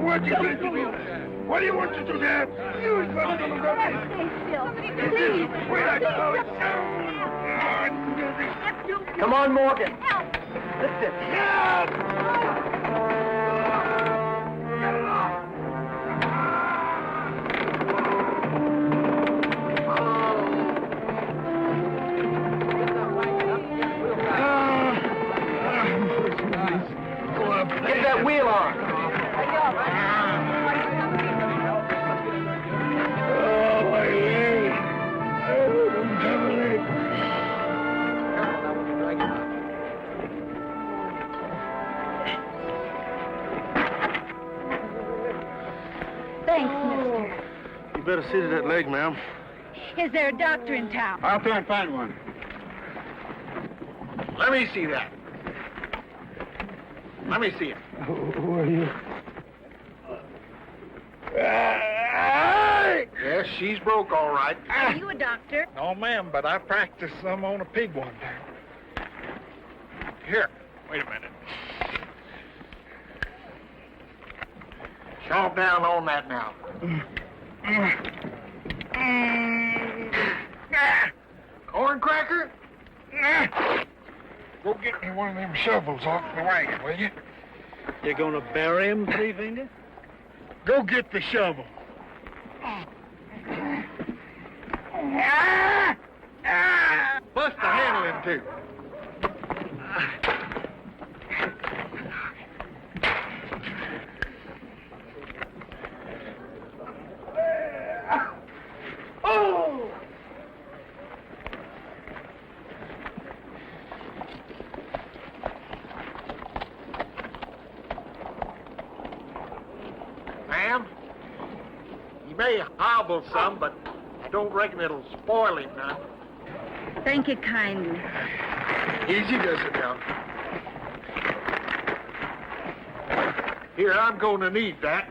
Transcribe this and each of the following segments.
What do you want to do? What do you want to do there? You son of a gun. Stay still. Please. Come on, Morgan. Help. Listen. Help! Get that wheel on. Oh, my leg. I hurt him heavily. Thanks, mister. You better see to that leg, ma'am. Is there a doctor in town? I'll try and find one. Let me see that. Let me see it. Who are you? Yes, she's broke, all right. Are you a doctor? No, ma'am, but I practiced some on a pig one time. Here, wait a minute. Calm down on that now. Corn cracker? Go get me one of them shovels off the wagon, will you? You gonna bury him, Three Finger? Go get the shovel. Bust the handle in two. Oh! Ma'am, he may hobble some, but I don't reckon it'll spoil him none. Thank you kindly. Easy does it now. Here, I'm going to need that.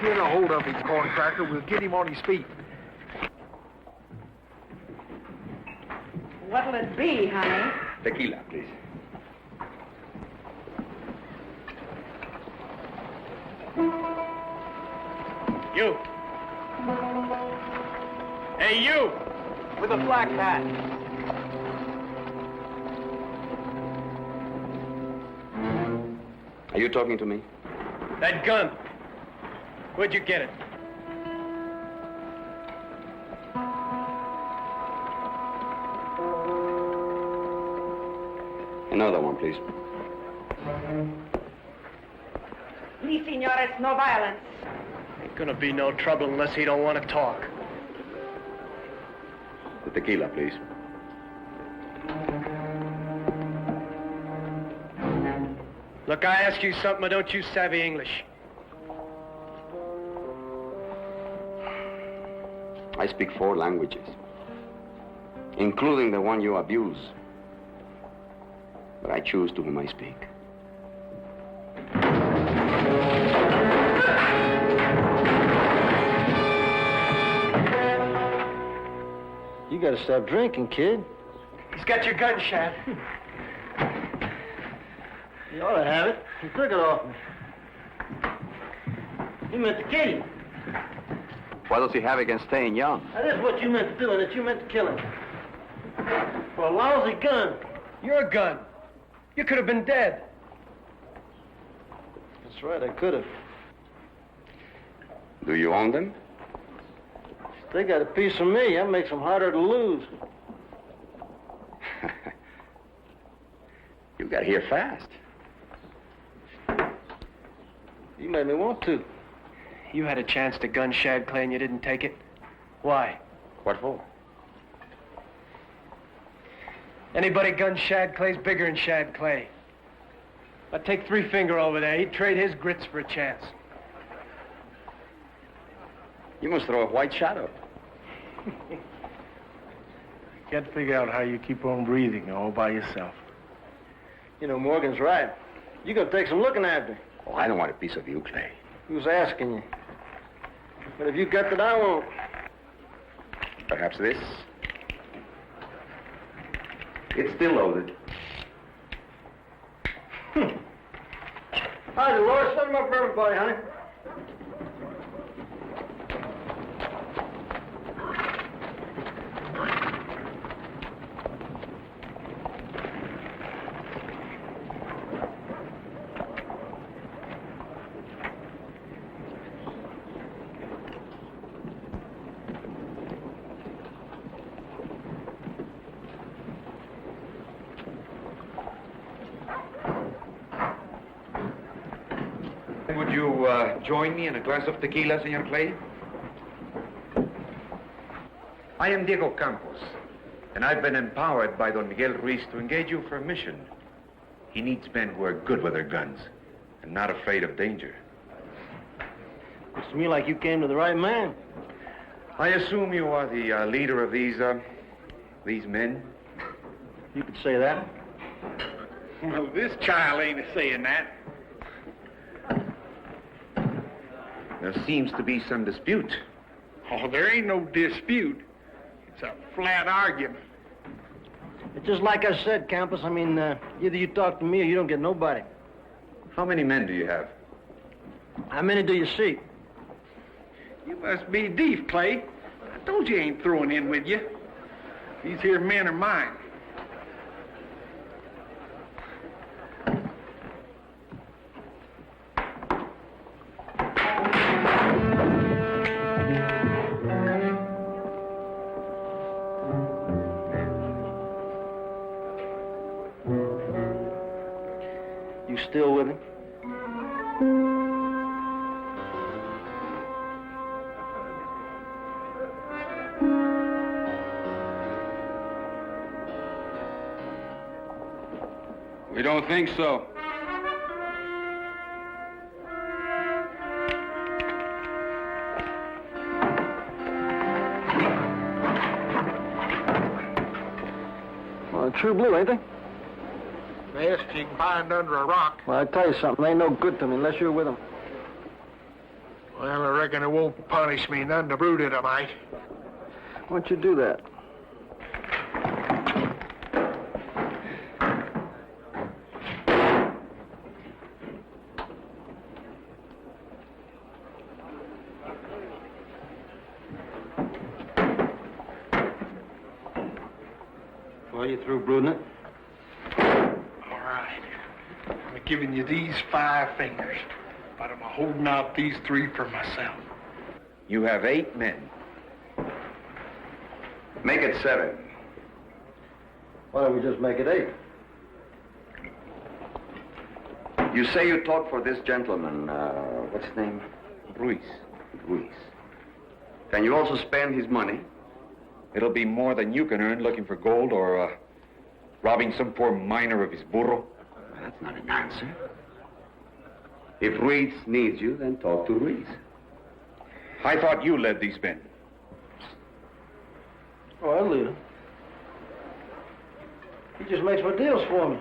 Get a hold of his corn cracker. We'll get him on his feet. What'll it be, honey? Tequila, please. You. Hey, you! With a black hat. Are you talking to me? That gun. Where'd you get it? Another one, please. Please, senores, no violence. Ain't gonna be no trouble unless he don't want to talk. The tequila, please. Look, I ask you something, or don't you savvy English? I speak 4 languages, including the one you abuse. But I choose to whom I speak. You gotta stop drinking, kid. He's got your gun, Shad. You ought to have it. You took it off me. You meant to kill him. What does he have against staying young? That is what you meant to do, and that you meant to kill him. For a lousy gun. Your gun. You could have been dead. That's right, I could have. Do you own them? They got a piece of me. That makes them harder to lose. You got here fast. You made me want to. You had a chance to gun Shad Clay and you didn't take it. Why? What for? Anybody gun Shad Clay's bigger than Shad Clay. I'd take Three Finger over there. He'd trade his grits for a chance. You must throw a white shadow. Can't figure out how you keep on breathing all by yourself. You know, Morgan's right. You gotta take some looking after. Oh, I don't want a piece of you, Clay. Who's asking you? But if you got that, I won't. Perhaps this? It's still loaded. Hi, Dolores. Set them up for everybody, honey. Would you join me in a glass of tequila, Senor Clay? I am Diego Campos, and I've been empowered by Don Miguel Ruiz to engage you for a mission. He needs men who are good with their guns and not afraid of danger. Looks to me like you came to the right man. I assume you are the leader of these men? You could say that. Well, this child ain't saying that. There seems to be some dispute. Oh, there ain't no dispute. It's a flat argument. It's just like I said, Campos. I mean, either you talk to me or you don't get nobody. How many men do you have? How many do you see? You must be deef, Clay. I told you I ain't throwing in with you. These here men are mine. You still with him? We don't think so. Well, true blue, ain't they? Best you can find under a rock. Well, I tell you something. They ain't no good to me unless you're with them. Well, I reckon it won't punish me none to brood it, I might. Why don't you do that? Well, you through brooding it? All right. I'm giving you these 5 fingers, but I'm holding out these 3 for myself. You have 8 men. Make it 7. Why don't we just make it 8? You say you talk for this gentleman, what's his name? Ruiz. Ruiz. Can you also spend his money? It'll be more than you can earn looking for gold or robbing some poor miner of his burro. Well, that's not an answer. If Ruiz needs you, then talk to Ruiz. I thought you led these men. Oh, I'll leave him. He just makes my deals for me.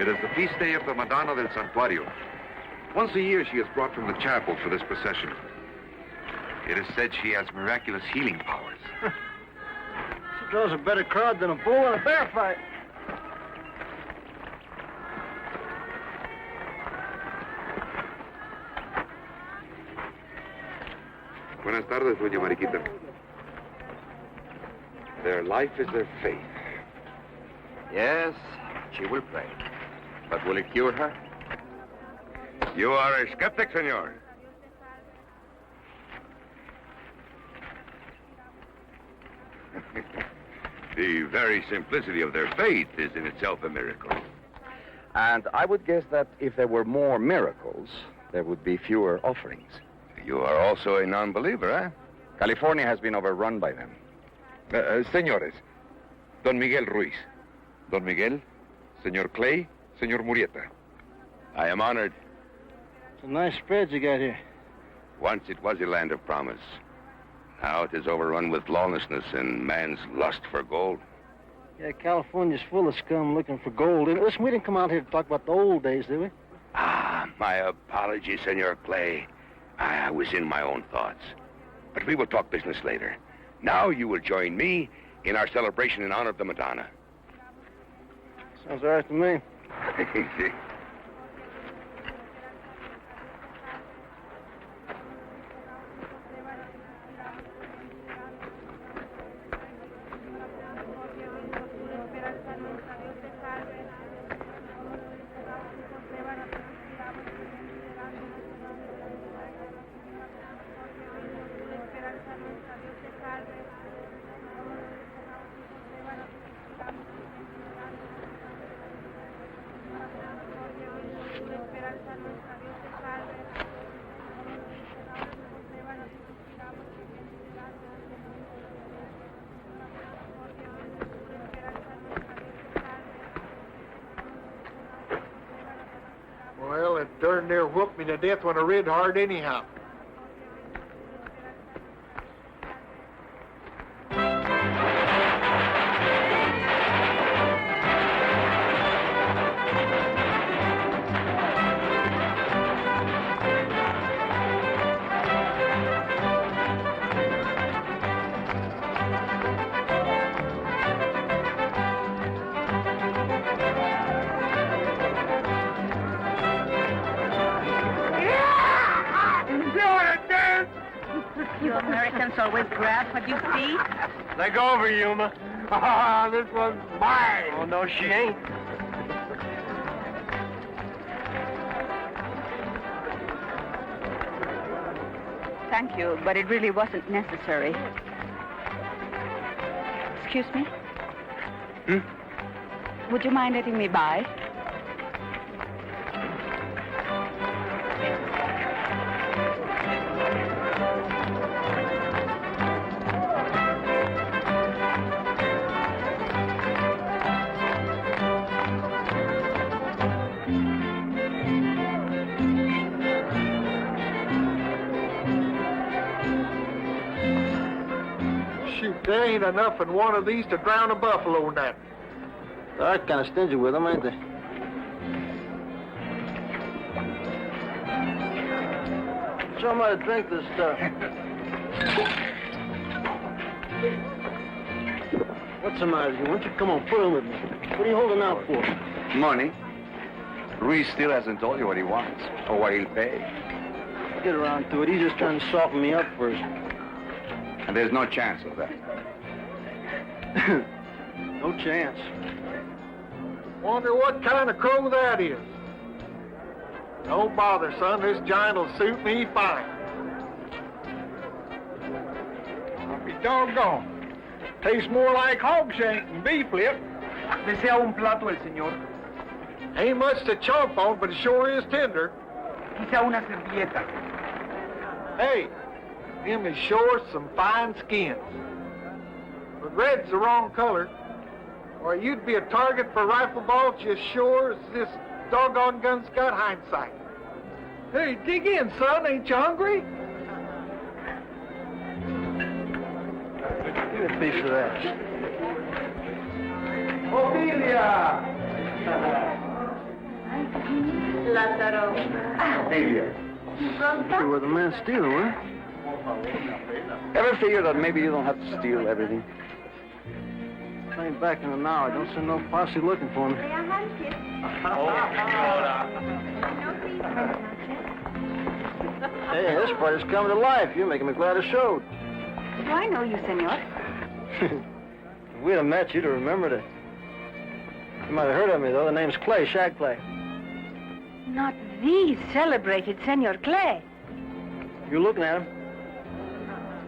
It is the feast day of the Madonna del Santuario. Once a year she is brought from the chapel for this procession. It is said she has miraculous healing powers. She draws a better crowd than a bull in a bear fight. Buenas tardes, doña Mariquita. Their life is their faith. Yes, she will pray. But will it cure her? You are a skeptic, senor. The very simplicity of their faith is in itself a miracle. And I would guess that if there were more miracles, there would be fewer offerings. You are also a non-believer, eh? California has been overrun by them. Senores, Don Miguel Ruiz. Don Miguel, Senor Clay, Senor Murietta. I am honored. It's a nice spread you got here. Once it was a land of promise. Now it is overrun with lawlessness and man's lust for gold. Yeah, California's full of scum looking for gold. And listen, we didn't come out here to talk about the old days, did we? Ah, my apologies, Senor Clay. I was in my own thoughts. But we will talk business later. Now you will join me in our celebration in honor of the Madonna. Sounds all right to me. Well, it darn near whooped me to death when I read hard anyhow. You Americans always grab what you see. Leg over, Yuma. Ah, this one's mine. Oh, no, she ain't. Thank you, but it really wasn't necessary. Excuse me? Would you mind letting me by? Shoot, there ain't enough in one of these to drown a buffalo net. They're kind of stingy with them, ain't they? Somebody drink this stuff. What's the matter with you? Why don't you come on, put it with me? What are you holding out for? Money. Ruiz still hasn't told you what he wants or what he'll pay. Get around to it. He's just trying to soften me up first. And there's no chance of that. No chance. Wonder what kind of crow that is. Don't bother, son. This giant will suit me fine. I'll be doggone. Tastes more like hog shank than beef lip. Desea un plato el señor. Ain't much to chomp on, but it sure is tender. Quizá una servilleta. Hey, them is sure some fine skins. But red's the wrong color, or you'd be a target for rifle balls just sure as this doggone gun's got hindsight. Hey, dig in, son. Ain't you hungry? Give me a piece of that. Ophelia! Lázaro. You were the man stealing, huh? Ever figure that maybe you don't have to steal everything? I ain't back in an hour. Don't send no posse looking for me. Hey, this party's coming to life. You're making me glad I showed. Do I know you, senor? If we'd have met, you'd have remembered it. You might have heard of me, though. The name's Clay, Shag Clay. Not the celebrated Senor Clay. You're looking at him.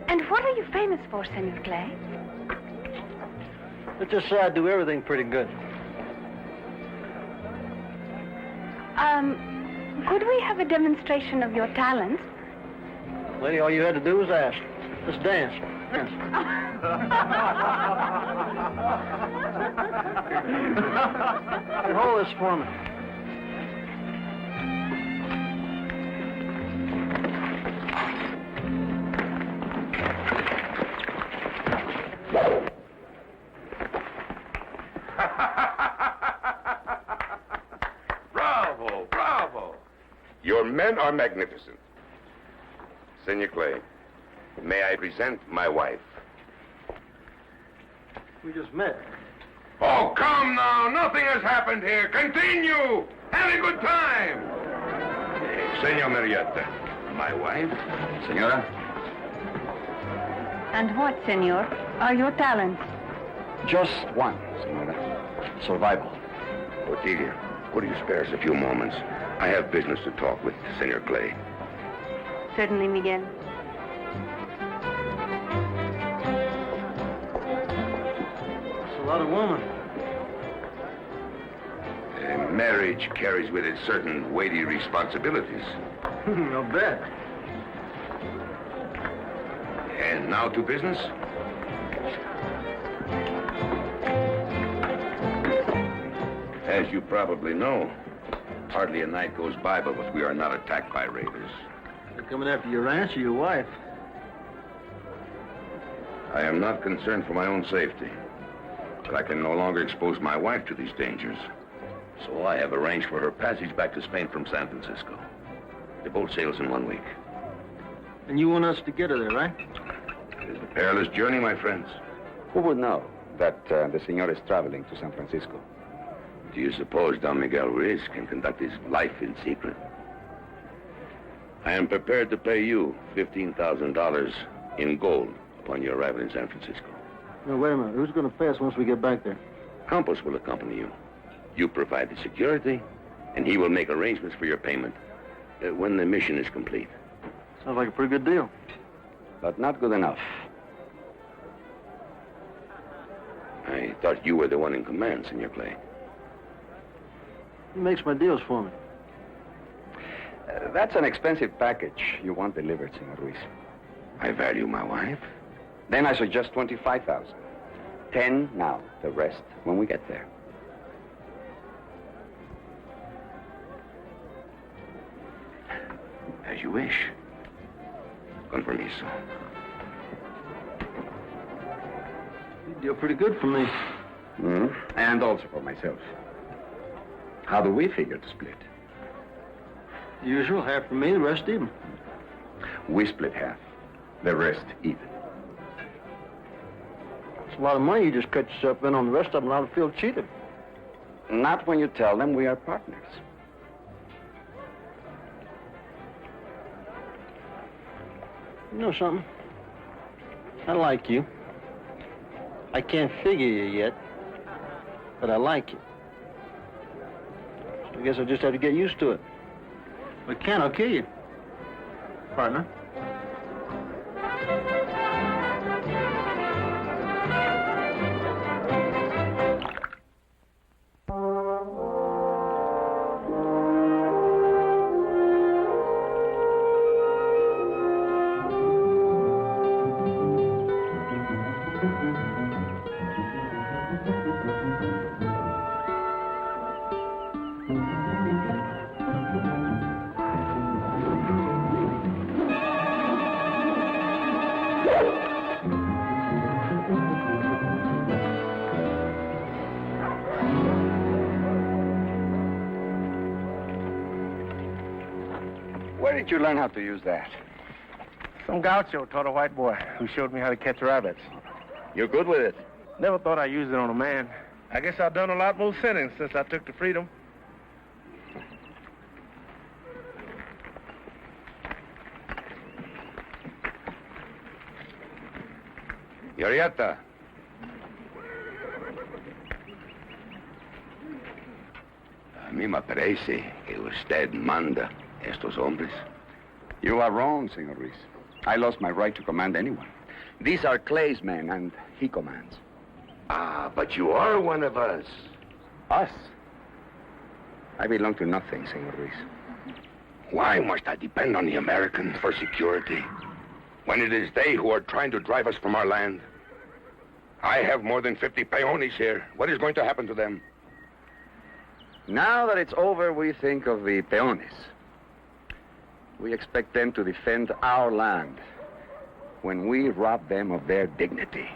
And what are you famous for, Senor Clay? Let's just say I do everything pretty good. Could we have a demonstration of your talents? Lady, all you had to do was ask. Let's dance. Dance. Here, hold this for me. Bravo, bravo. Your men are magnificent. Senor Clay, may I present my wife? We just met. Oh, come now. Nothing has happened here. Continue. Have a good time. Senor Murietta, my wife. Senora? And what, senor, are your talents? Just one, Senora. Survival. Otilia, would you spare us a few moments? I have business to talk with Senor Clay. Certainly, Miguel. That's a lot of women. Marriage carries with it certain weighty responsibilities. I'll bet. And now to business? As you probably know, hardly a night goes by but we are not attacked by raiders. They're coming after your ranch or your wife. I am not concerned for my own safety, but I can no longer expose my wife to these dangers. So I have arranged for her passage back to Spain from San Francisco. The boat sails in 1 week. And you want us to get her there, right? It is a perilous journey, my friends. Who would know that the senor is traveling to San Francisco? Do you suppose Don Miguel Ruiz can conduct his life in secret? I am prepared to pay you $15,000 in gold upon your arrival in San Francisco. No, wait a minute. Who's going to pay us once we get back there? Campos will accompany you. You provide the security, and he will make arrangements for your payment when the mission is complete. Sounds like a pretty good deal. But not good enough. I thought you were the one in command, Senor Clay. He makes my deals for me. That's an expensive package you want delivered, Senor Ruiz. I value my wife. Then I suggest 25,000. 10 now, the rest when we get there. As you wish. Con permiso. You deal pretty good for me. And also for myself. How do we figure to split? Usual, half for me, the rest even. We split half. The rest even. It's a lot of money you just cut yourself in on. The rest of them ought to feel cheated. Not when you tell them we are partners. You know something? I like you. I can't figure you yet, but I like you. So I guess I'll just have to get used to it. If I can't, I'll kill you. Partner. Where did you learn how to use that? Some gaucho taught a white boy who showed me how to catch rabbits. You're good with it. Never thought I'd use it on a man. I guess I've done a lot more sinning since I took to freedom. Murietta. A mí me parece que usted manda estos hombres. You are wrong, Senor Ruiz. I lost my right to command anyone. These are Clay's men, and he commands. Ah, but you are one of us. Us? I belong to nothing, Senor Ruiz. Why must I depend on the Americans for security when it is they who are trying to drive us from our land? I have more than 50 peones here. What is going to happen to them? Now that it's over, we think of the peones. We expect them to defend our land when we rob them of their dignity.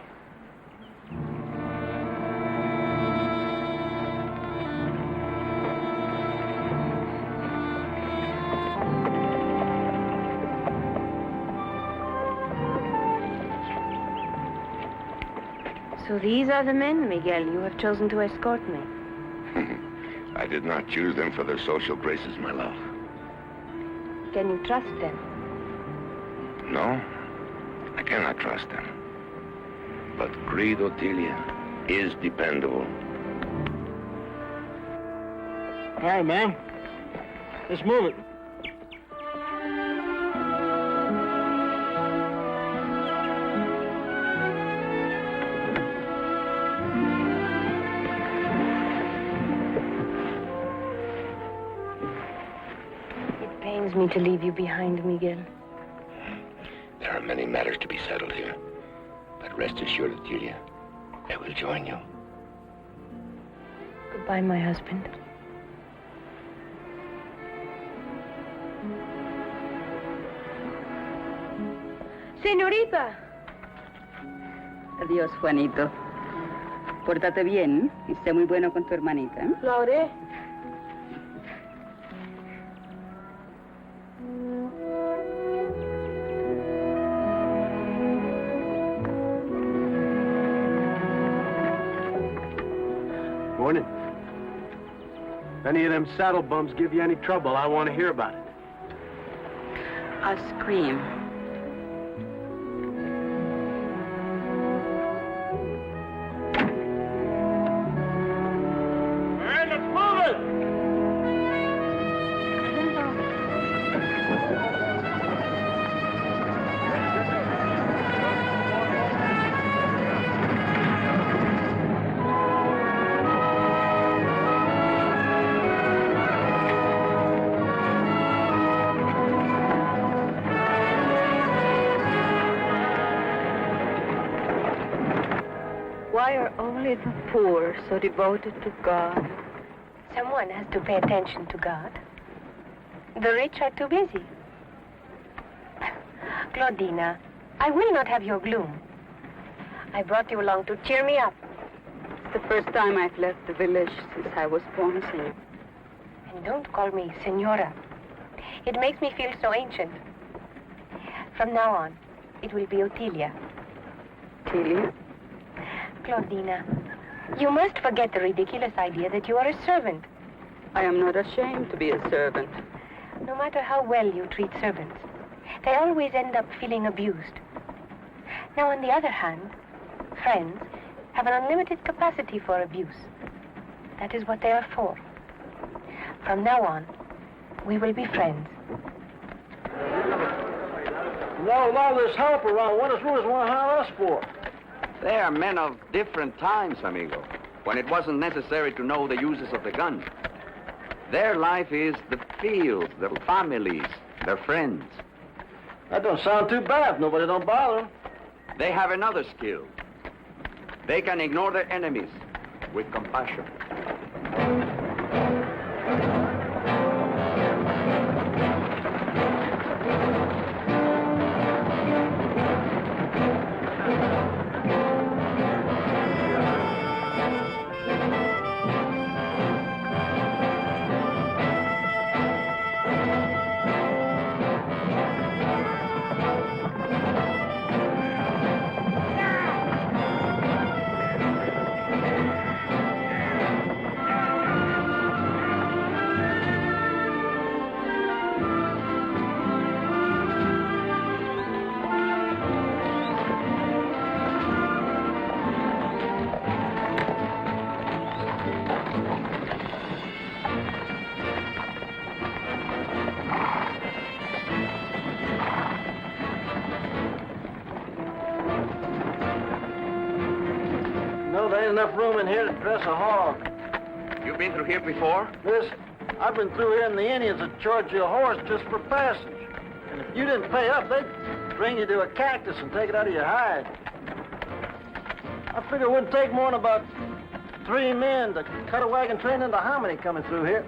So these are the men, Miguel, you have chosen to escort me. I did not choose them for their social graces, my love. Can you trust them? No, I cannot trust them. But Creed Otilia is dependable. All right, man. Let's move it. It pains me to leave you behind, Miguel. There are many matters to be settled here. But rest assured, Otilia, I will join you. Goodbye, my husband. Señorita. Adiós, Juanito. Pórtate bien y sé muy bueno con tu hermanita. ¿Eh? Lo haré. Morning. If any of them saddle bums give you any trouble, I want to hear about it. I'll scream. Why are only the poor so devoted to God? Someone has to pay attention to God. The rich are too busy. Claudina, I will not have your gloom. I brought you along to cheer me up. It's the first time I've left the village since I was born, senor. And don't call me Senora. It makes me feel so ancient. From now on, it will be Otilia. Otilia? Claudina, you must forget the ridiculous idea that you are a servant. I am not ashamed to be a servant. No matter how well you treat servants, they always end up feeling abused. Now, on the other hand, friends have an unlimited capacity for abuse. That is what they are for. From now on, we will be friends. No, there's help around. What does Ruiz want to hire us for? They are men of different times, amigo, when it wasn't necessary to know the uses of the gun. Their life is the fields, their families, their friends. That don't sound too bad. Nobody don't bother them. They have another skill. They can ignore their enemies with compassion. No, there ain't enough room in here to dress a hog. You've been through here before? Listen, I've been through here and the Indians would charge you a horse just for passage. And if you didn't pay up, they'd bring you to a cactus and take it out of your hide. I figure it wouldn't take more than about 3 men to cut a wagon train into Hominy coming through here.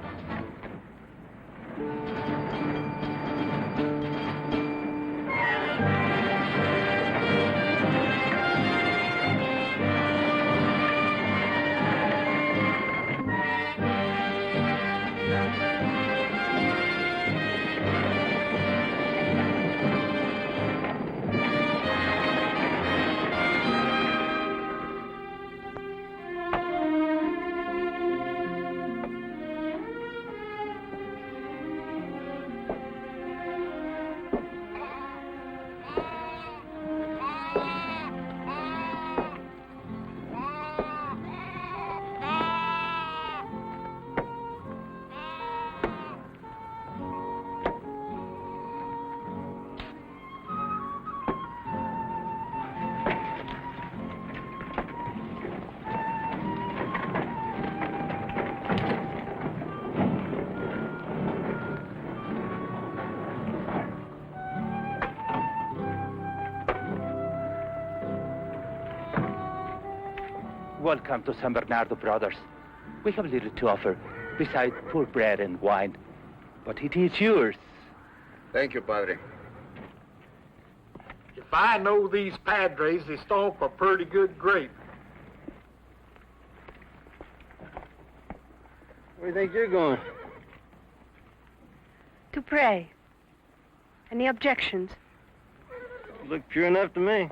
Welcome to San Bernardo, brothers. We have little to offer, besides poor bread and wine. But it is yours. Thank you, Padre. If I know these padres, they stomp a pretty good grape. Where do you think you're going? To pray. Any objections? You look pure enough to me.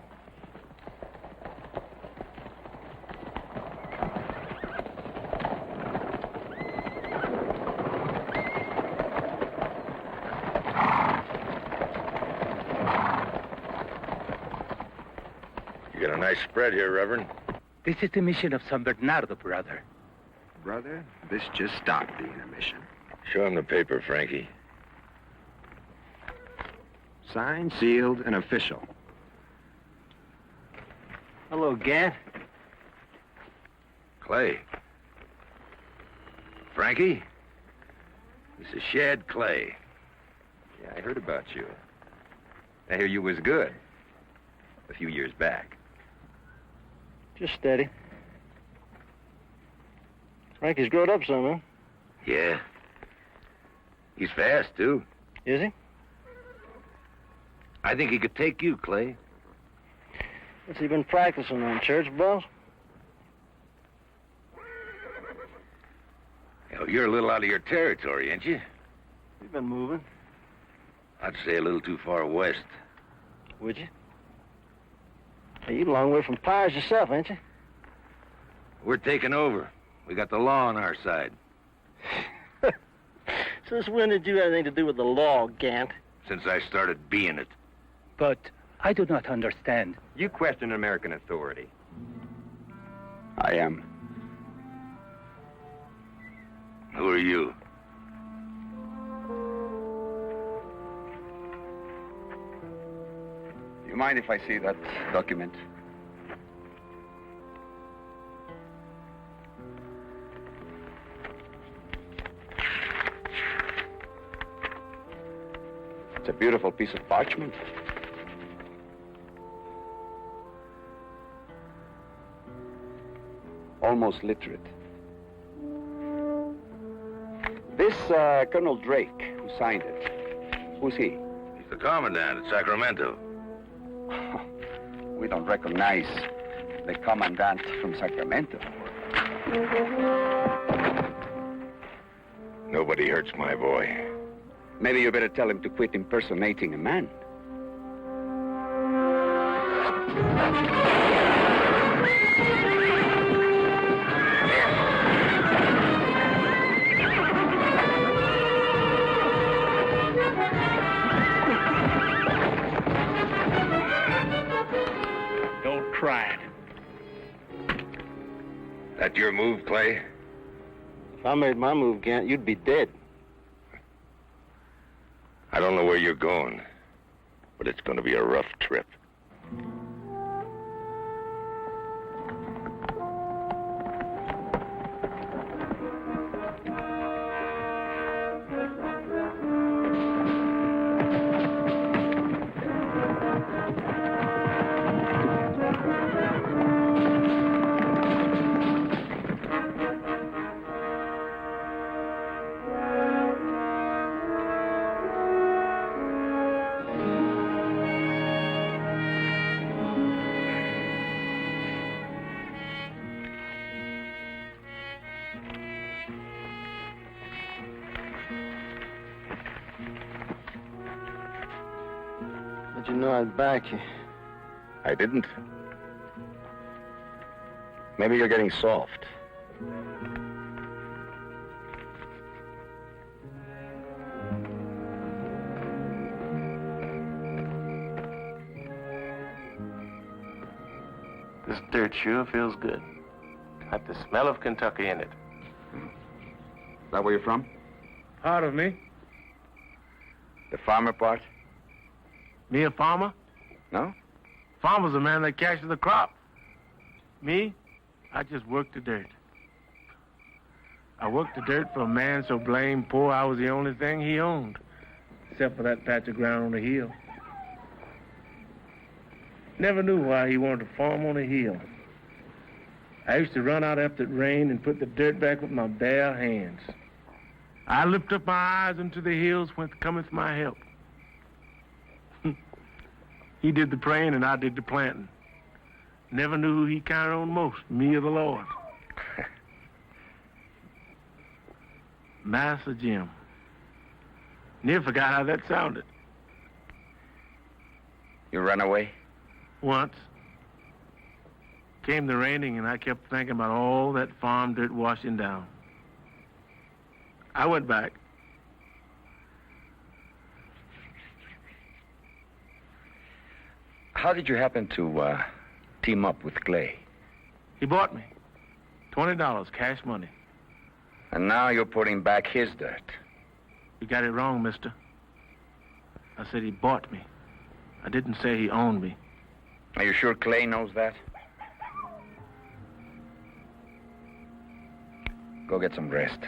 You got a nice spread here, Reverend. This is the mission of San Bernardo, brother. Brother, this just stopped being a mission. Show him the paper, Frankie. Signed, sealed, and official. Hello, Gant. Clay. Frankie? This is Shad Clay. Yeah, I heard about you. I hear you was good. A few years back. Just steady. Frankie's growed up some, huh? Yeah. He's fast, too. Is he? I think he could take you, Clay. What's he been practicing on, church bells? Hell, you're a little out of your territory, ain't you? You've been moving. I'd say a little too far west. Would you? Hey, you a long way from Pyres yourself, ain't you? We're taking over. We got the law on our side. Since when did you have anything to do with the law, Gant? Since I started being it. But I do not understand. You question American authority. I am. Who are you? You mind if I see that document? It's a beautiful piece of parchment. Almost literate. This Colonel Drake, who signed it, who's he? He's the commandant at Sacramento. We don't recognize the commandant from Sacramento. Nobody hurts my boy. Maybe you better tell him to quit impersonating a man. Don't try it. That your move, Clay? If I made my move, Gant, you'd be dead. I don't know where you're going, but it's going to be a rough trip. you know I'd back you. I didn't. Maybe you're getting soft. This dirt sure feels good. Got the smell of Kentucky in it. Is that where you're from? Part of me. The farmer part? Me a farmer? No? Farmer's a man that catches the crop. Me, I just work the dirt. I worked the dirt for a man so blamed poor I was the only thing he owned, except for that patch of ground on the hill. Never knew why he wanted to farm on a hill. I used to run out after it rained and put the dirt back with my bare hands. I lift up my eyes into the hills whence cometh my help. He did the praying and I did the planting. Never knew who he counted on most, me or the Lord. Master Jim. Near forgot how that sounded. You run away? Once. Came the raining and I kept thinking about all that farm dirt washing down. I went back. How did you happen to team up with Clay? He bought me. $20, cash money. And now you're putting back his dirt. You got it wrong, mister. I said he bought me. I didn't say he owned me. Are you sure Clay knows that? Go get some rest.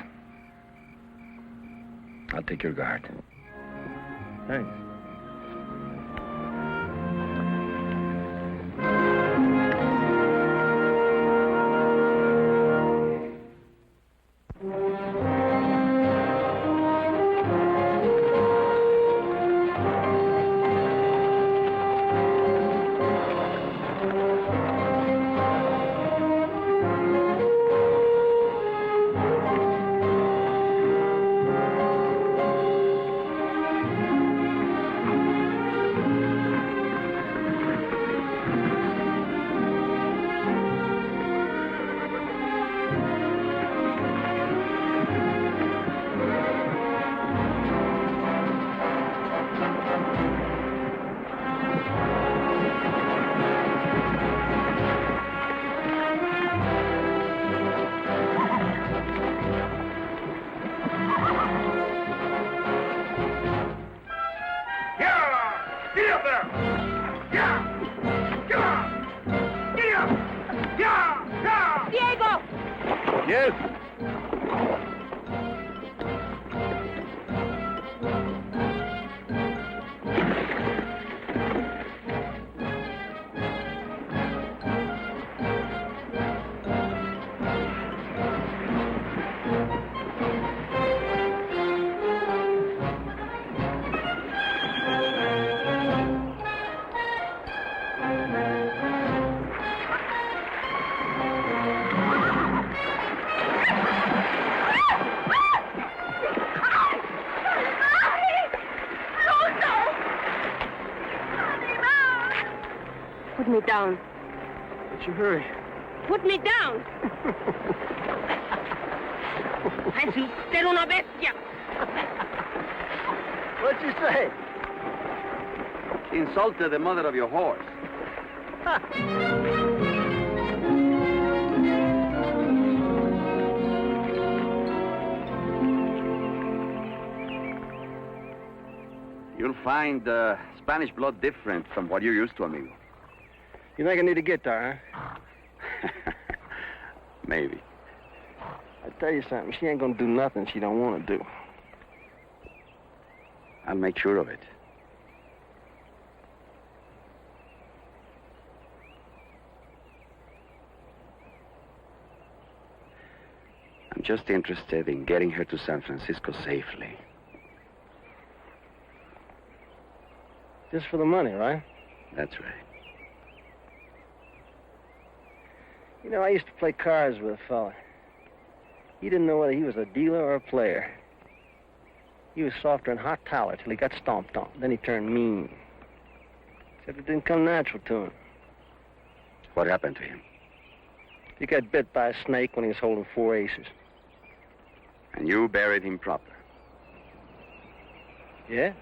I'll take your guard. Thanks. Put me down. What's your hurry? Put me down. Es usted una bestia. What'd you say? She insulted the mother of your horse. You'll find Spanish blood different from what you're used to, amigo. You think I need a guitar, huh? Maybe. I tell you something, she ain't gonna do nothing she don't want to do. I'll make sure of it. I'm just interested in getting her to San Francisco safely. Just for the money, right? That's right. You know, I used to play cards with a fella. He didn't know whether he was a dealer or a player. He was softer than hot towel till he got stomped on. Then he turned mean. Except it didn't come natural to him. What happened to him? He got bit by a snake when he was holding 4 aces. And you buried him proper. Yeah?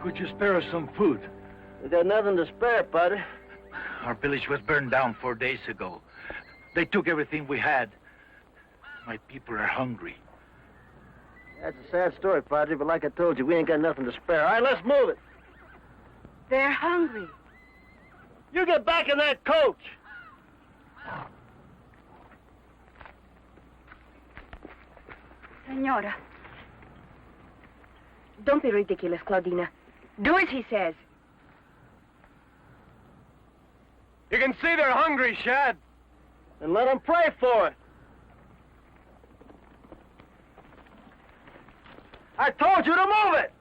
Could you spare us some food? We got nothing to spare, Padre. Our village was burned down 4 days ago. They took everything we had. My people are hungry. That's a sad story, Padre, but like I told you, we ain't got nothing to spare. All right, let's move it. They're hungry. You get back in that coach. Senora. Don't be ridiculous, Claudina. Do as he says. You can see they're hungry, Shad. And let them pray for it. I told you to move it!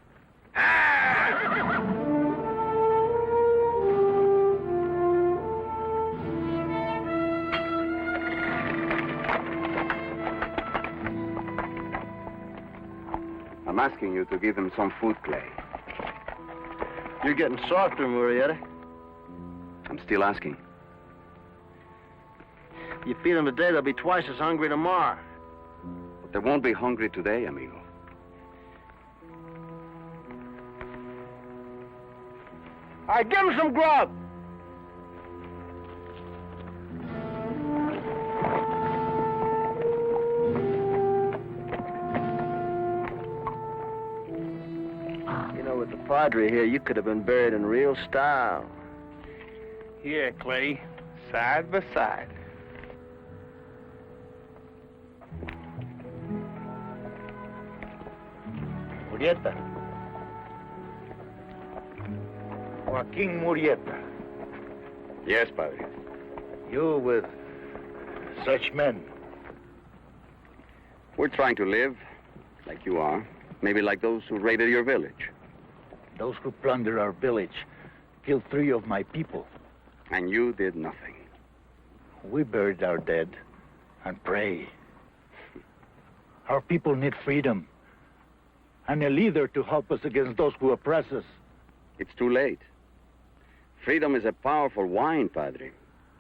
I'm asking you to give them some food, Clay. You're getting softer, Murietta. I'm still asking. You feed them today, they'll be twice as hungry tomorrow. But they won't be hungry today, amigo. All right, give them some grub. You know, with the Padre here, you could have been buried in real style. Here, Clay, side by side. Murietta. Joaquin Murietta. Yes, Padre. You with such men. We're trying to live like you are. Maybe like those who raided your village. Those who plundered our village killed 3 of my people. And you did nothing. We buried our dead and pray. Our people need freedom and a leader to help us against those who oppress us. It's too late. Freedom is a powerful wine, Padre.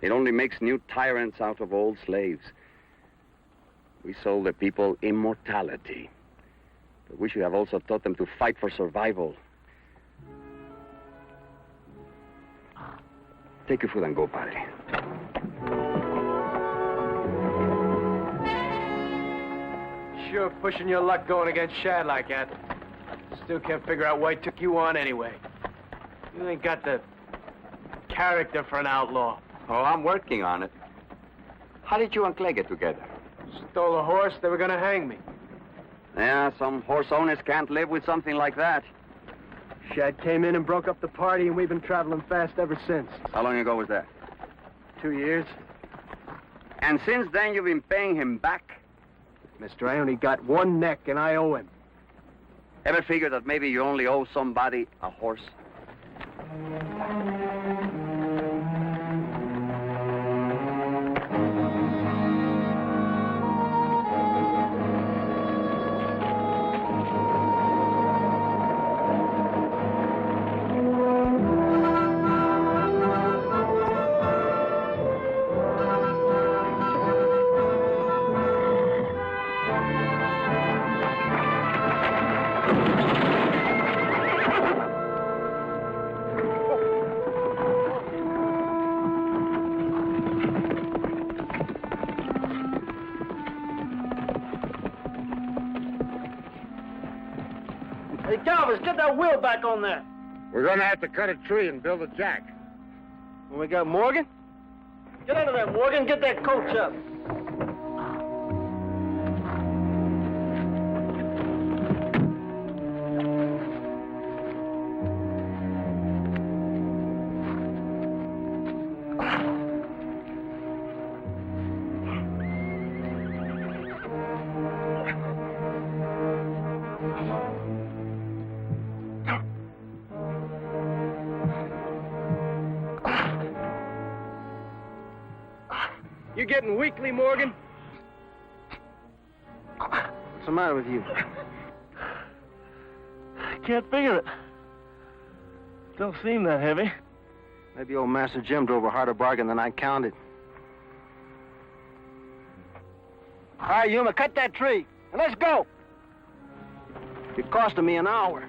It only makes new tyrants out of old slaves. We sold the people immortality. But we should have also taught them to fight for survival. Take your food and go, Padre. Sure pushing your luck going against Shad like that. Still can't figure out why he took you on anyway. You ain't got the character for an outlaw. Oh, I'm working on it. How did you and Clay get together? Stole a horse, they were gonna hang me. Yeah, some horse owners can't live with something like that. Shad came in and broke up the party, and we've been traveling fast ever since. How long ago was that? 2 years. And since then, you've been paying him back? Mister, I only got one neck, and I owe him. Ever figure that maybe you only owe somebody a horse? Hey, Calvin, get that wheel back on there. We're gonna have to cut a tree and build a jack. And we got Morgan? Get out of there, Morgan. Get that coach up. You getting weakly, Morgan? What's the matter with you? I can't figure it. Don't seem that heavy. Maybe old Master Jim drove a harder bargain than I counted. All right, Yuma, cut that tree, and let's go. It costed me an hour.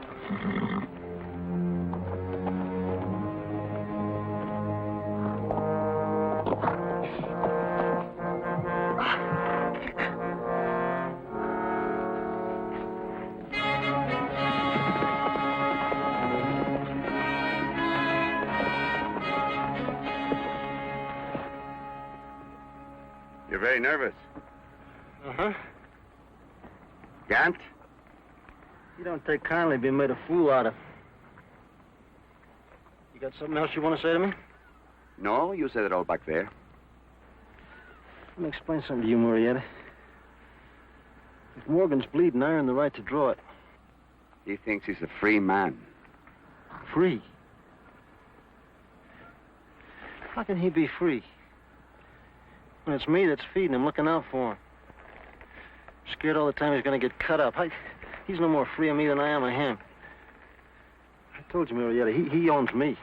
You're very nervous. Uh-huh. Gant? You don't take kindly being made a fool out of. You got something else you want to say to me? No, you said it all back there. Let me explain something to you, Murietta. If Morgan's bleeding, I earn the right to draw it. He thinks he's a free man. Free? How can he be free? When it's me that's feeding him, looking out for him. Scared all the time he's going to get cut up. He's no more free of me than I am of him. I told you, Murietta, he owns me.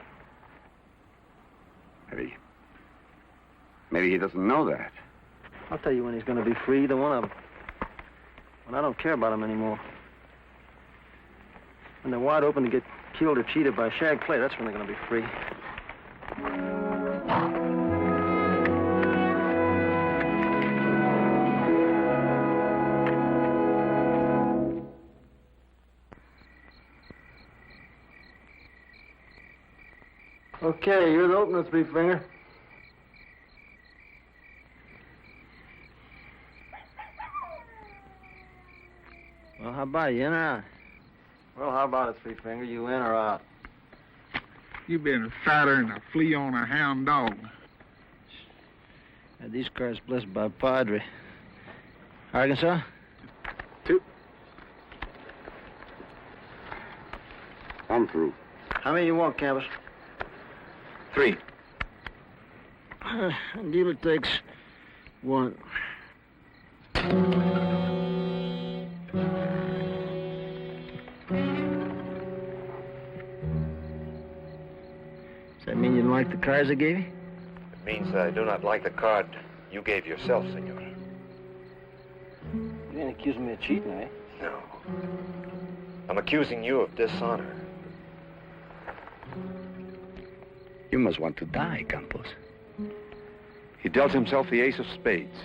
Maybe he doesn't know that. I'll tell you when he's going to be free, either one of them. When I don't care about him anymore. When they're wide open to get killed or cheated by Shag Clay, that's when they're going to be free. Okay, you're the opener, Three Finger. Well, how about you, in or out? Well, how about it, Three Finger? You in or out? You've been fatter than a flea on a hound dog. Had these cards blessed by Padre. Arkansas? 2. I'm through. How many you want, Campus? 3. Dealer takes 1. Does that mean you don't like the cards I gave you? It means I do not like the card you gave yourself, senor. You ain't accusing me of cheating, eh? No. I'm accusing you of dishonor. You must want to die, Campos. He dealt himself the ace of spades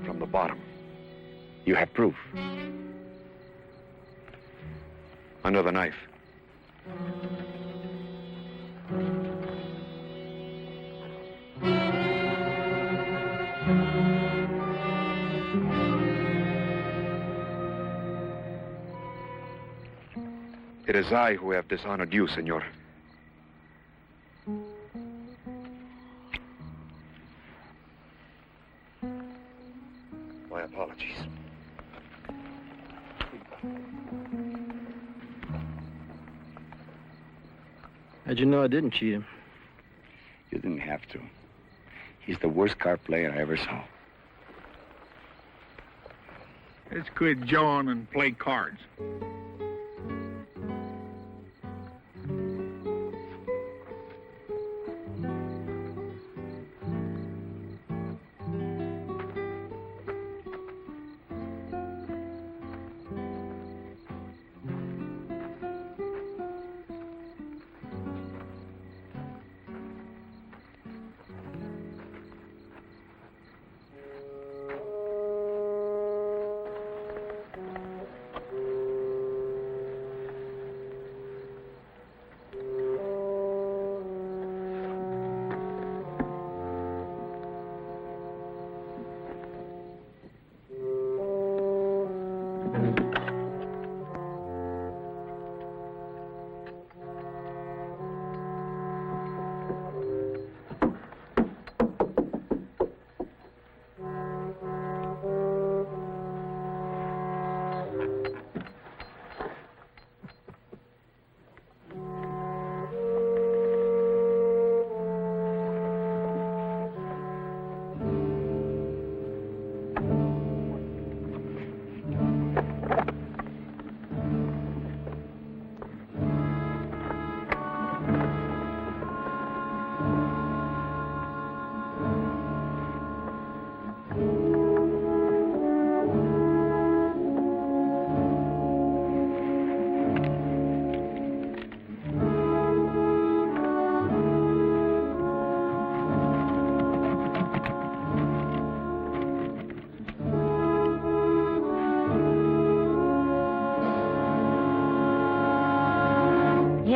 from the bottom. You have proof. Under the knife. It is I who have dishonored you, senor. My apologies. How'd you know I didn't cheat him? You didn't have to. He's the worst card player I ever saw. Let's quit jawing and play cards.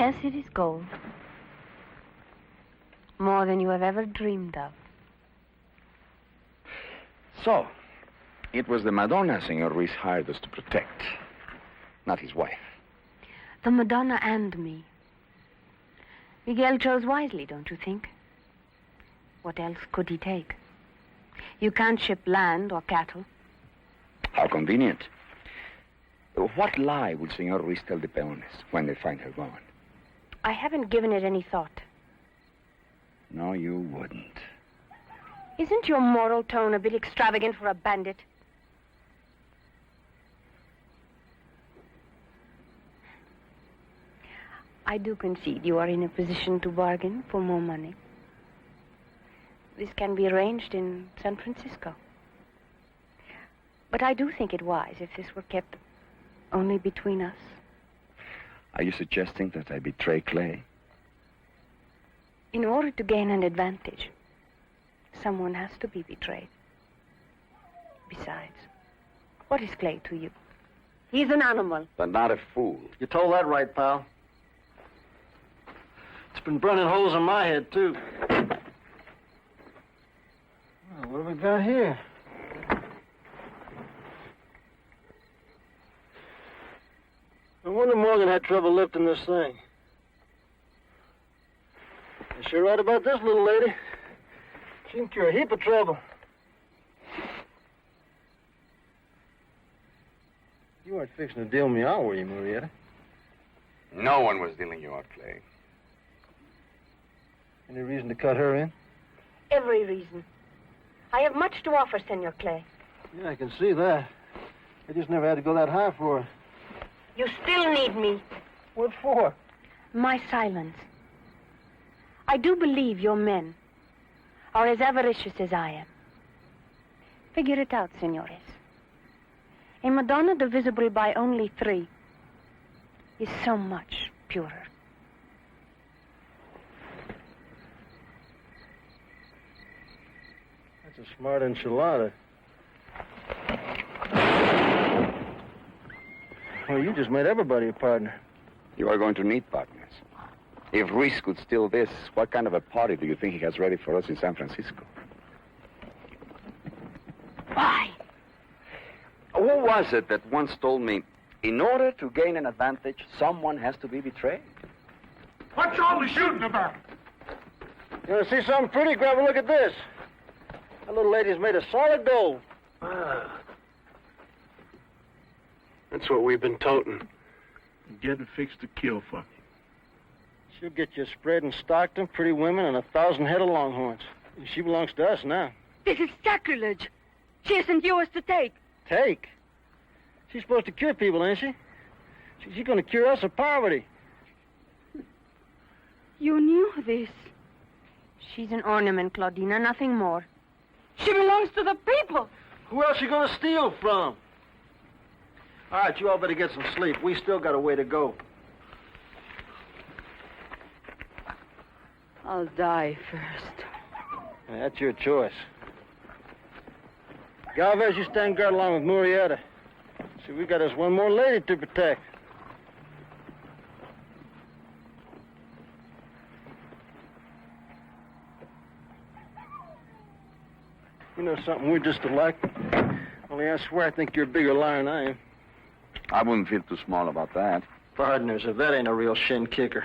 Yes, it is gold. More than you have ever dreamed of. So, it was the Madonna Senor Ruiz hired us to protect, not his wife. The Madonna and me. Miguel chose wisely, don't you think? What else could he take? You can't ship land or cattle. How convenient. What lie would Senor Ruiz tell the peones when they find her gone? I haven't given it any thought. No, you wouldn't. Isn't your moral tone a bit extravagant for a bandit? I do concede you are in a position to bargain for more money. This can be arranged in San Francisco. But I do think it wise if this were kept only between us. Are you suggesting that I betray Clay? In order to gain an advantage, someone has to be betrayed. Besides, what is Clay to you? He's an animal. But not a fool. You told that right, pal. It's been burning holes in my head, too. Well, what have we got here? No wonder Morgan had trouble lifting this thing. You're sure right about this little lady. She can cure a heap of trouble. You weren't fixing to deal me out, were you, Murietta? No one was dealing you out, Clay. Any reason to cut her in? Every reason. I have much to offer, Senor Clay. Yeah, I can see that. I just never had to go that high for her. You still need me. What for? My silence. I do believe your men are as avaricious as I am. Figure it out, senores. A Madonna divisible by only 3 is so much purer. That's a smart enchilada. Well, you just made everybody a partner. You are going to need partners. If Ruiz could steal this, what kind of a party do you think he has ready for us in San Francisco? Why? Who was it that once told me, in order to gain an advantage, someone has to be betrayed? What's all the shooting about? You want to see something pretty? Grab a look at this. That little lady's made of solid gold. That's what we've been toting. Getting fixed to kill for me. She'll get you spread in Stockton, pretty women, and 1,000 head of longhorns. She belongs to us now. This is sacrilege. She isn't yours to take. Take? She's supposed to cure people, ain't she? She's going to cure us of poverty. You knew this. She's an ornament, Claudina, nothing more. She belongs to the people. Who else you going to steal from? All right, you all better get some sleep. We still got a way to go. I'll die first. Yeah, that's your choice. Galvez, you stand guard along with Murietta. See, we got us one more lady to protect. You know something, we're just alike. Only I swear I think you're a bigger liar than I am. I wouldn't feel too small about that. Partners, if that ain't a real shin kicker.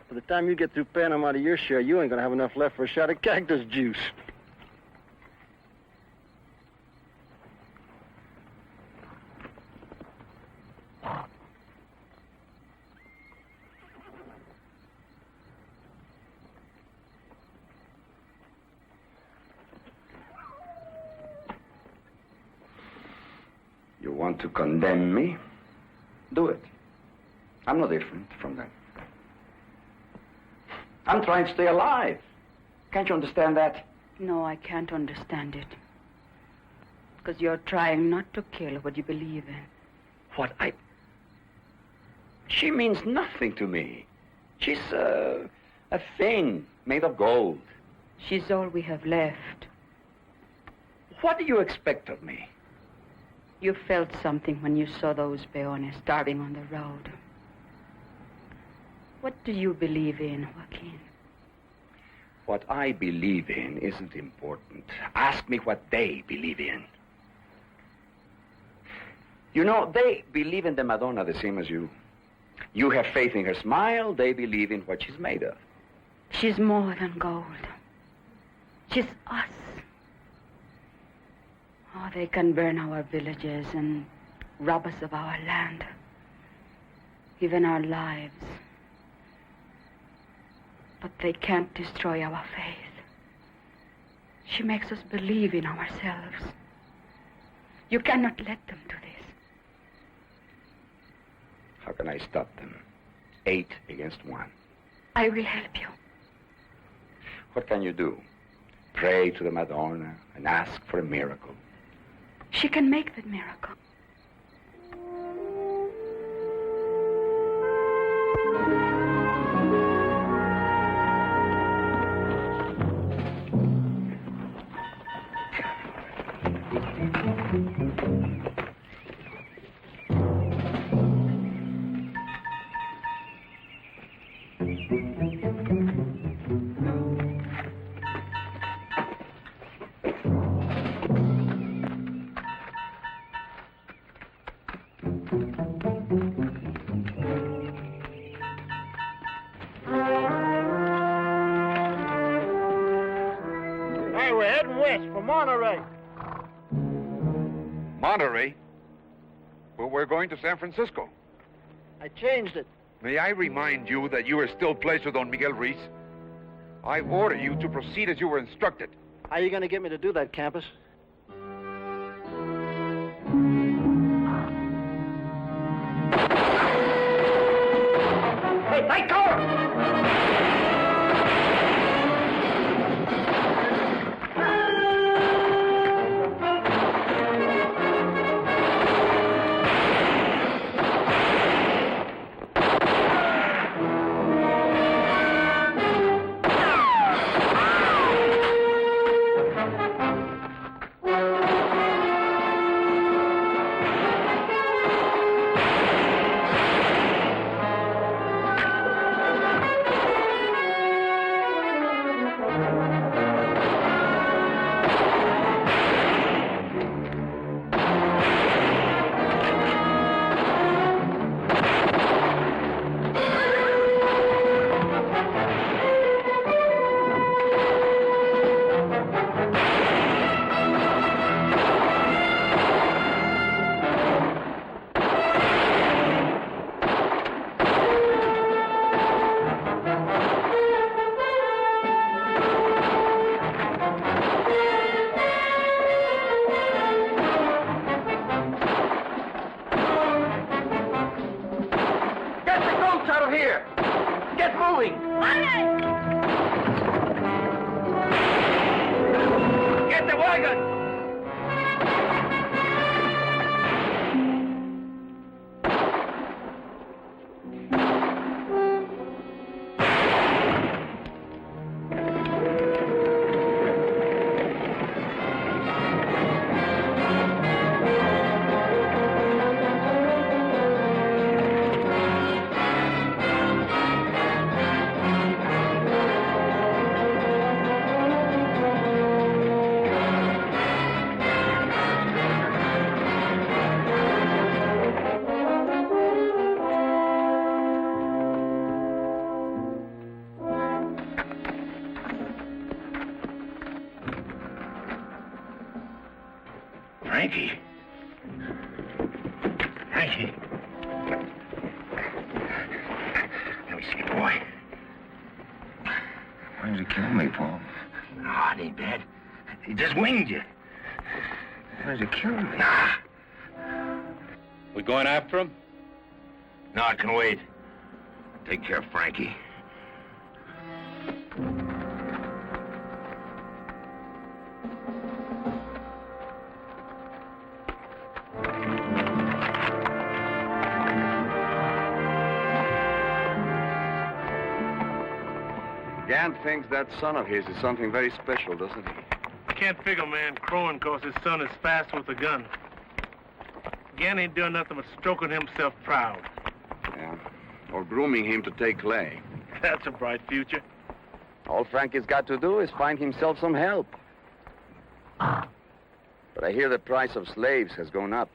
By the time you get through paying them out of your share, you ain't gonna have enough left for a shot of cactus juice. You want to condemn me? Do it. I'm no different from them. I'm trying to stay alive. Can't you understand that? No, I can't understand it. Because you're trying not to kill what you believe in. What She means nothing to me. She's a thing made of gold. She's all we have left. What do you expect of me? You felt something when you saw those peones starving on the road. What do you believe in, Joaquin? What I believe in isn't important. Ask me what they believe in. You know, they believe in the Madonna the same as you. You have faith in her smile, they believe in what she's made of. She's more than gold. She's us. Oh, they can burn our villages and rob us of our land, even our lives. But they can't destroy our faith. She makes us believe in ourselves. You cannot let them do this. How can I stop them? 8 against 1. I will help you. What can you do? Pray to the Madonna and ask for a miracle. She can make the miracle. Monterey? Well, we're going to San Francisco. I changed it. May I remind you that you are still placed with Don Miguel Ruiz? I order you to proceed as you were instructed. How are you going to get me to do that, Campus? Hey, take cover! Frankie. Frankie. Let me see, boy. Why did you kill me, Paul? Oh, it ain't bad. He just winged you. Why did you kill me? Nah. We going after him? No, I can wait. Take care of Frankie. Gant thinks that son of his is something very special, doesn't he? I can't figure man crowing because his son is fast with a gun. Gant ain't doing nothing but stroking himself proud. Yeah. or grooming him to take Clay. That's a bright future. All Frankie's got to do is find himself some help. But I hear the price of slaves has gone up.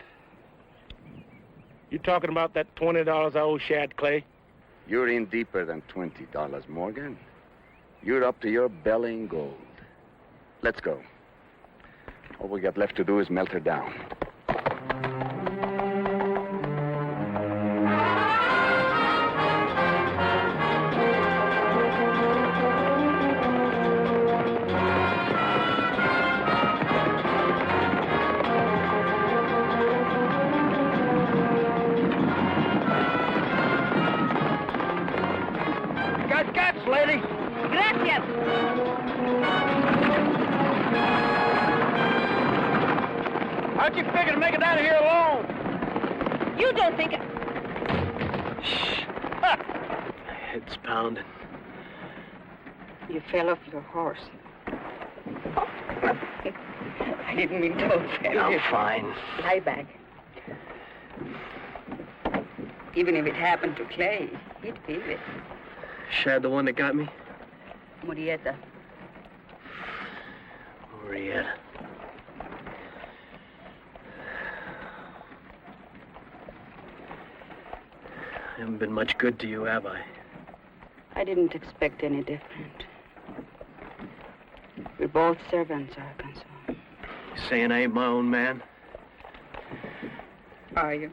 You talking about that $20 I owe Shad Clay? You're in deeper than $20, Morgan. You're up to your belly in gold. Let's go. All we got left to do is melt her down. Guts, lady. Gracias. How'd you figure to make it out of here alone? You don't think... Shh. Head's pounding. You fell off your horse. I didn't mean to offend you. I'm fine. Lie back. Even if it happened to Clay, he'd feel it. Shad the one that got me? Murietta. Murietta. I haven't been much good to you, have I? I didn't expect any different. We're both servants, Arkansas. You saying I ain't my own man? Are you?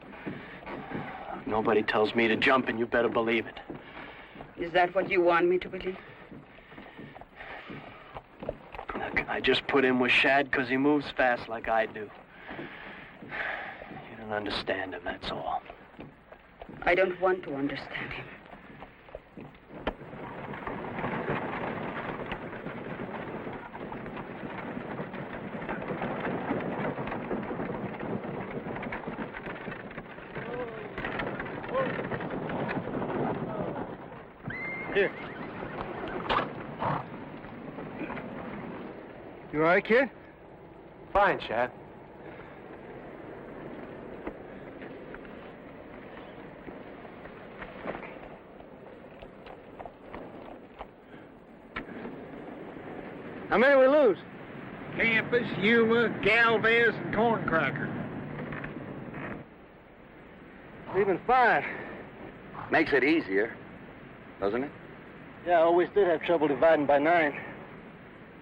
Nobody tells me to jump, and you better believe it. Is that what you want me to believe? Look, I just put in with Shad because he moves fast like I do. You don't understand him, that's all. I don't want to understand him. Here. You all right, kid? Fine, Shad. How many we lose? Campus, Yuma, Galvez, and Corncracker. Leaving 5. Makes it easier, doesn't it? Yeah, I always did have trouble dividing by 9.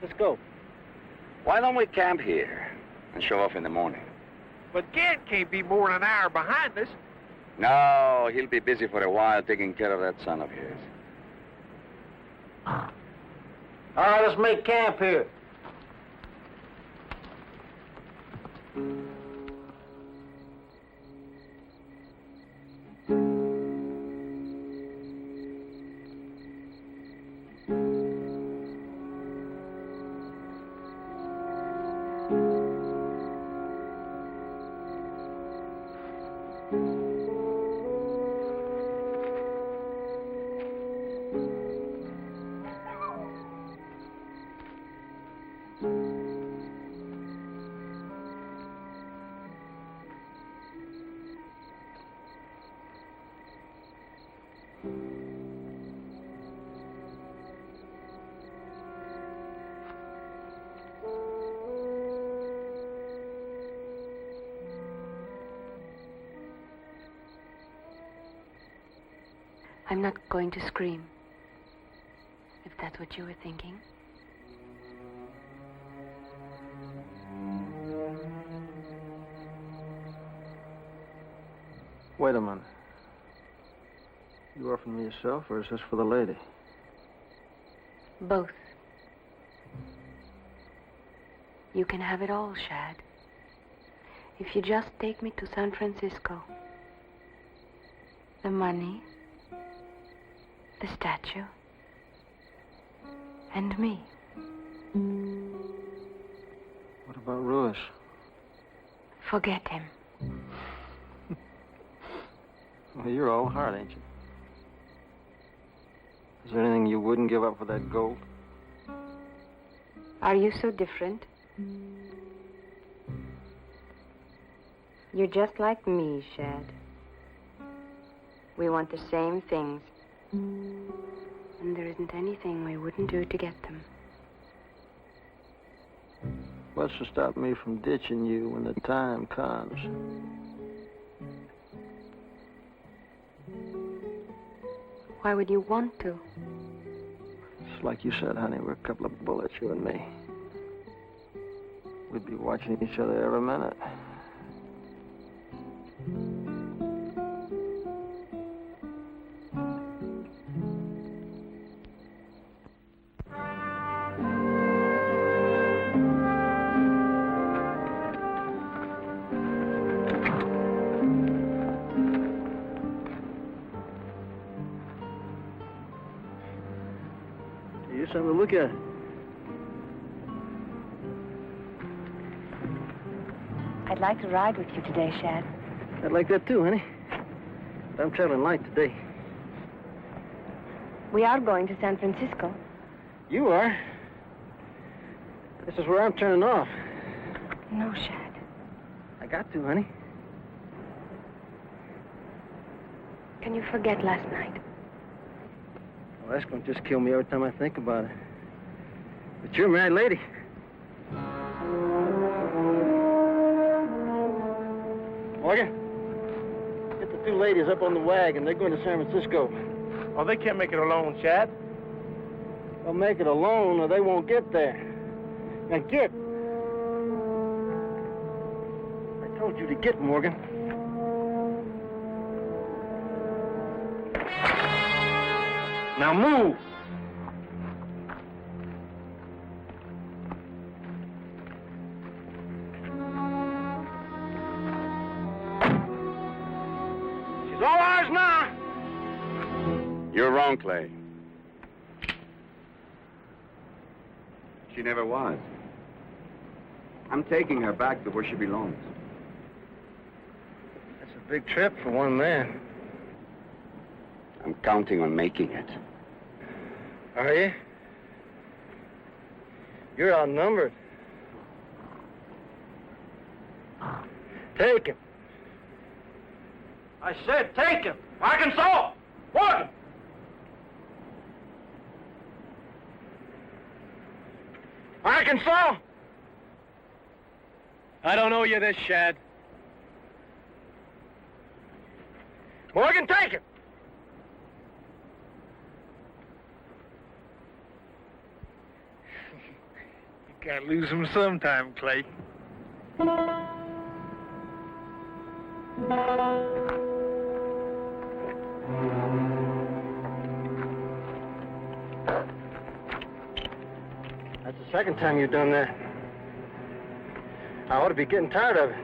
Let's go. Why don't we camp here and show off in the morning? But Gant can't be more than an hour behind us. No, he'll be busy for a while taking care of that son of his. All right, let's make camp here. I'm not going to scream, if that's what you were thinking. Wait a minute. You offering me yourself, or is this for the lady? Both. You can have it all, Shad. If you just take me to San Francisco. The money, the statue, and me. What about Ruiz? Forget him. Well, you're all heart, ain't you? Is there anything you wouldn't give up for that gold? Are you so different? You're just like me, Shad. We want the same things. And there isn't anything we wouldn't do to get them. What's to stop me from ditching you when the time comes? Why would you want to? It's like you said, honey, we're a couple of bullets, you and me. We'd be watching each other every minute. Here's something to look at. I'd like to ride with you today, Shad. I'd like that too, honey. But I'm traveling light today. We are going to San Francisco. You are? This is where I'm turning off. No, Shad. I got to, honey. Can you forget last night? Well, that's going to just kill me every time I think about it. But you're a married lady. Morgan, get the two ladies up on the wagon. They're going to San Francisco. Oh, they can't make it alone, Chad. They'll make it alone or they won't get there. Now get. I told you to get, Morgan. Now move. She's all ours now. You're wrong, Clay. She never was. I'm taking her back to where she belongs. That's a big trip for one man. I'm counting on making it. Are you? You're outnumbered. Take him. I said take him. Arkansas! Morgan! Arkansas! I don't owe you this, Shad. Morgan, take him! You gotta lose him sometime, Clay. That's the second time you've done that. I ought to be getting tired of it.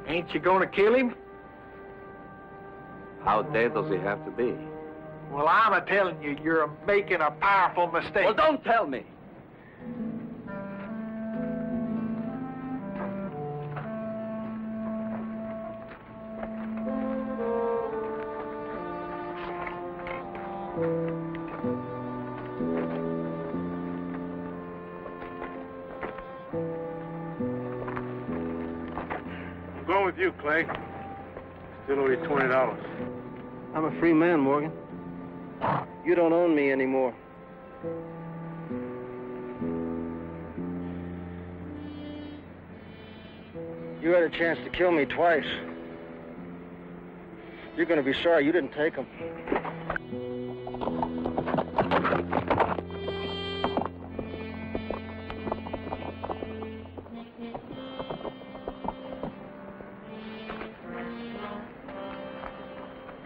Ain't you gonna kill him? How dead does he have to be? Well, I'm a-telling you, you're making a powerful mistake. Well, don't tell me. I'm going with you, Clay. Still owe you $20. I'm a free man, Morgan. You don't own me anymore. You had a chance to kill me twice. You're going to be sorry you didn't take them.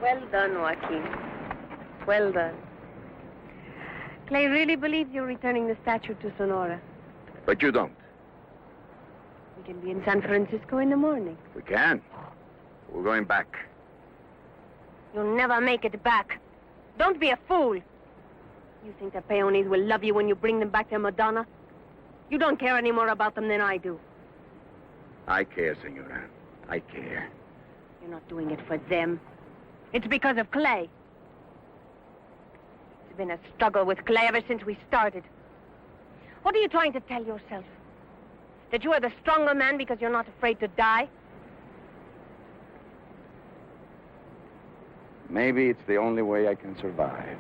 Well done, Joaquin. Well done. Clay really believes you're returning the statue to Sonora. But you don't. We can be in San Francisco in the morning. We can. We're going back. You'll never make it back. Don't be a fool. You think the peones will love you when you bring them back to Madonna? You don't care any more about them than I do. I care, senora. I care. You're not doing it for them. It's because of Clay. It's been a struggle with Clay ever since we started. What are you trying to tell yourself? That you are the stronger man because you're not afraid to die? Maybe it's the only way I can survive.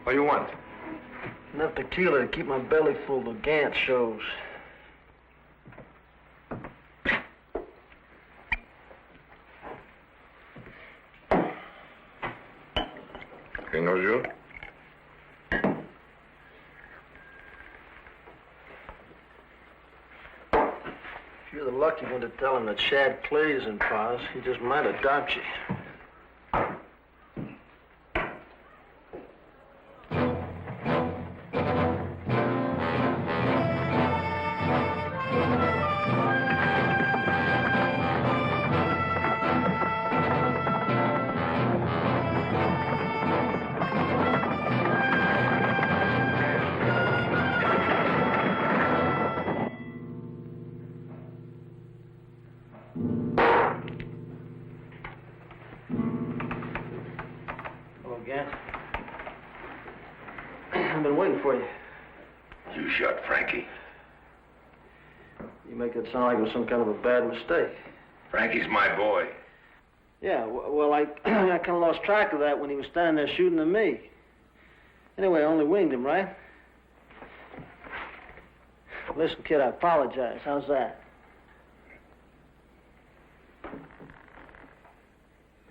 What do you want? Enough tequila to keep my belly full of Gant shows. He knows you? If you're the lucky one to tell him that Shad plays in Paz, he just might adopt you. Gant. I've been waiting for you. You shot Frankie. You make it sound like it was some kind of a bad mistake. Frankie's my boy. Yeah, well, I kind of lost track of that when he was standing there shooting at me. Anyway, I only winged him, right? Listen, kid, I apologize. How's that?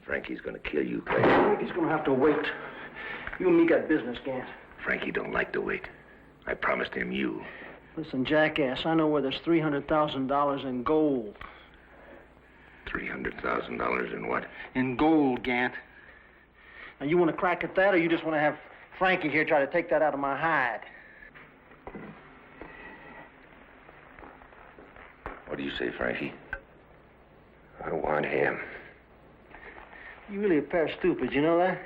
Frankie's gonna kill you, Clay. He's gonna have to wait. You and me got business, Gant. Frankie don't like to wait. I promised him you. Listen, jackass, I know where there's $300,000 in gold. $300,000 in what? In gold, Gant. Now, you want to crack at that, or you just want to have Frankie here try to take that out of my hide? What do you say, Frankie? I want him. You're really a pair of stupids, you know that?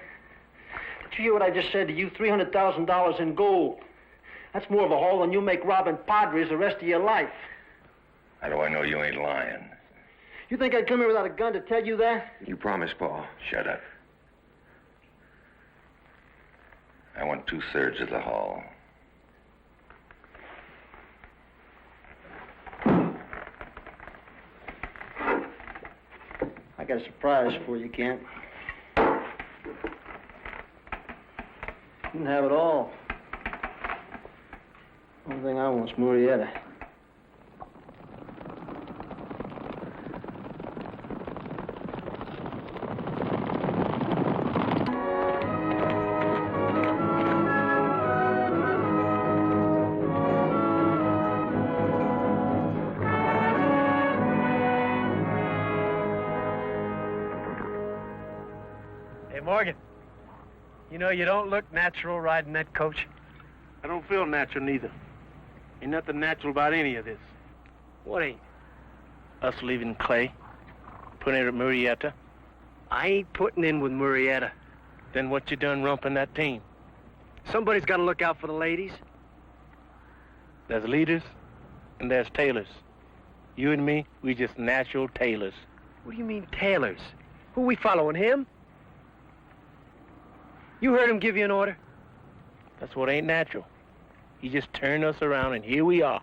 Did you hear what I just said to you? $300,000 in gold. That's more of a haul than you make robbing padres the rest of your life. How do I know you ain't lying? You think I'd come here without a gun to tell you that? You promised, Paul. Shut up. I want 2/3 of the haul. I got a surprise for you, Gant. You can have it all. Only thing I want's Murietta. Hey, Morgan. You know, you don't look natural riding that coach. I don't feel natural neither. Ain't nothing natural about any of this. What ain't? Us leaving Clay, putting it at Murietta. I ain't putting in with Murietta. Then what you done rumping that team? Somebody's got to look out for the ladies. There's leaders and there's tailors. You and me, we just natural tailors. What do you mean, tailors? Who we following, him? You heard him give you an order? That's what ain't natural. He just turned us around and here we are.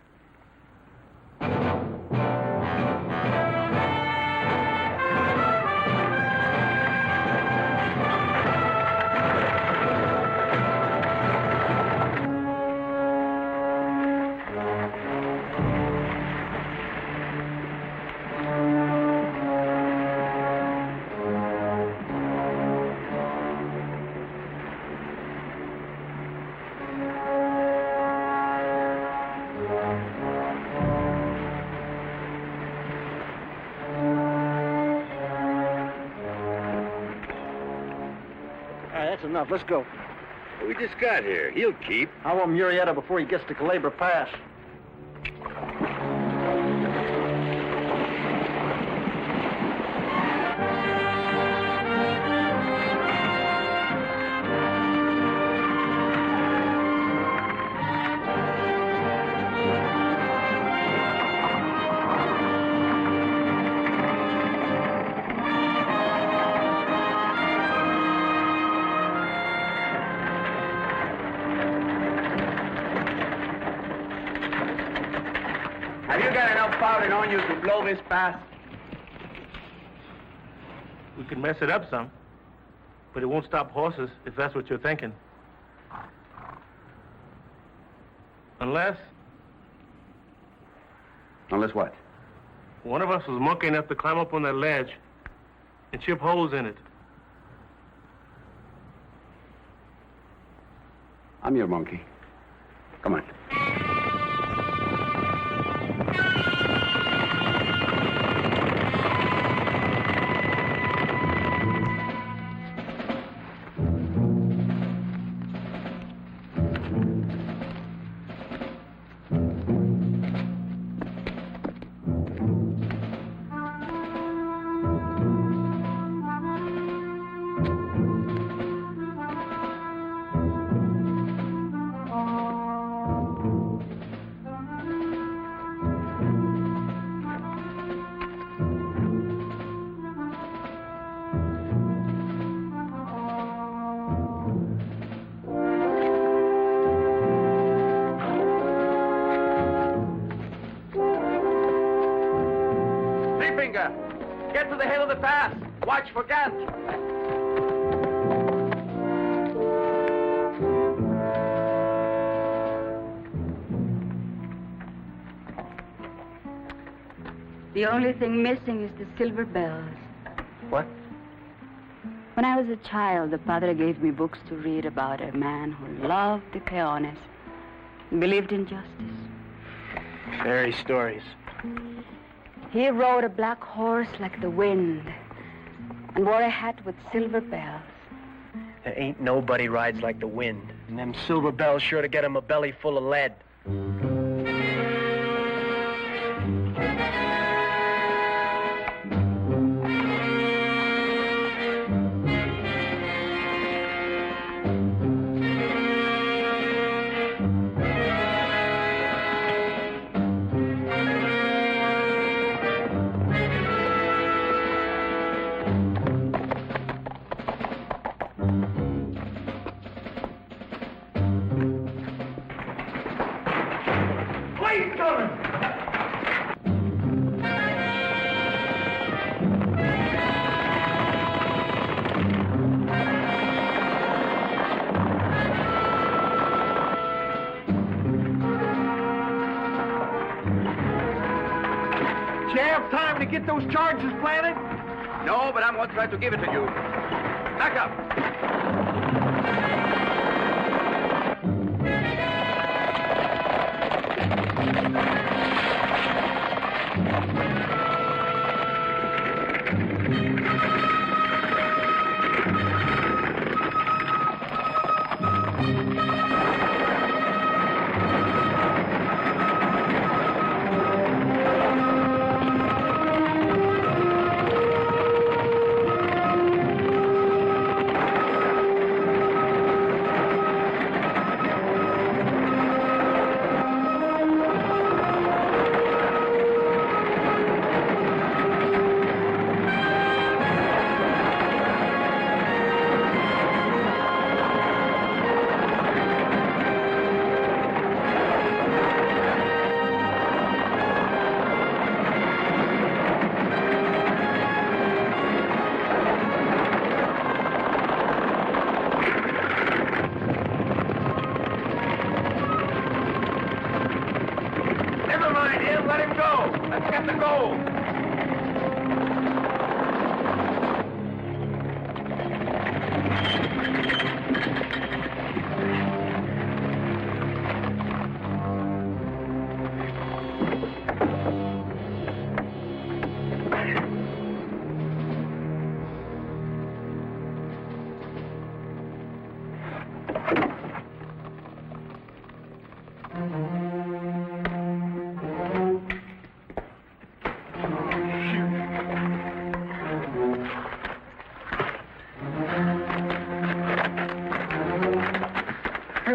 That's enough. Let's go. We just got here. He'll keep. I want Murietta before he gets to Culebra Pass. Have you got enough powder on you to blow this pass? We can mess it up some, but it won't stop horses if that's what you're thinking. Unless what? one of us was monkey enough to climb up on that ledge and chip holes in it. I'm your monkey. Come on. Get to the head of the pass. Watch for Gant. The only thing missing is the silver bells. What? When I was a child, the padre gave me books to read about a man who loved the peones and believed in justice. Fairy stories. He rode a black horse like the wind and wore a hat with silver bells. There ain't nobody rides like the wind. And them silver bells sure to get him a belly full of lead. Get those charges planted? No, but I'm going to try to give it to you. Back up.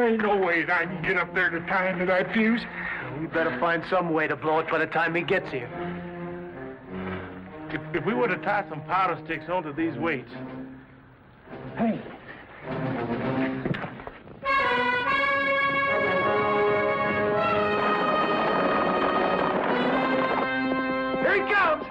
ain't no way that I can get up there to tie into that fuse. We better find some way to blow it by the time he gets here. If we were to tie some powder sticks onto these weights. Hey. Here he comes!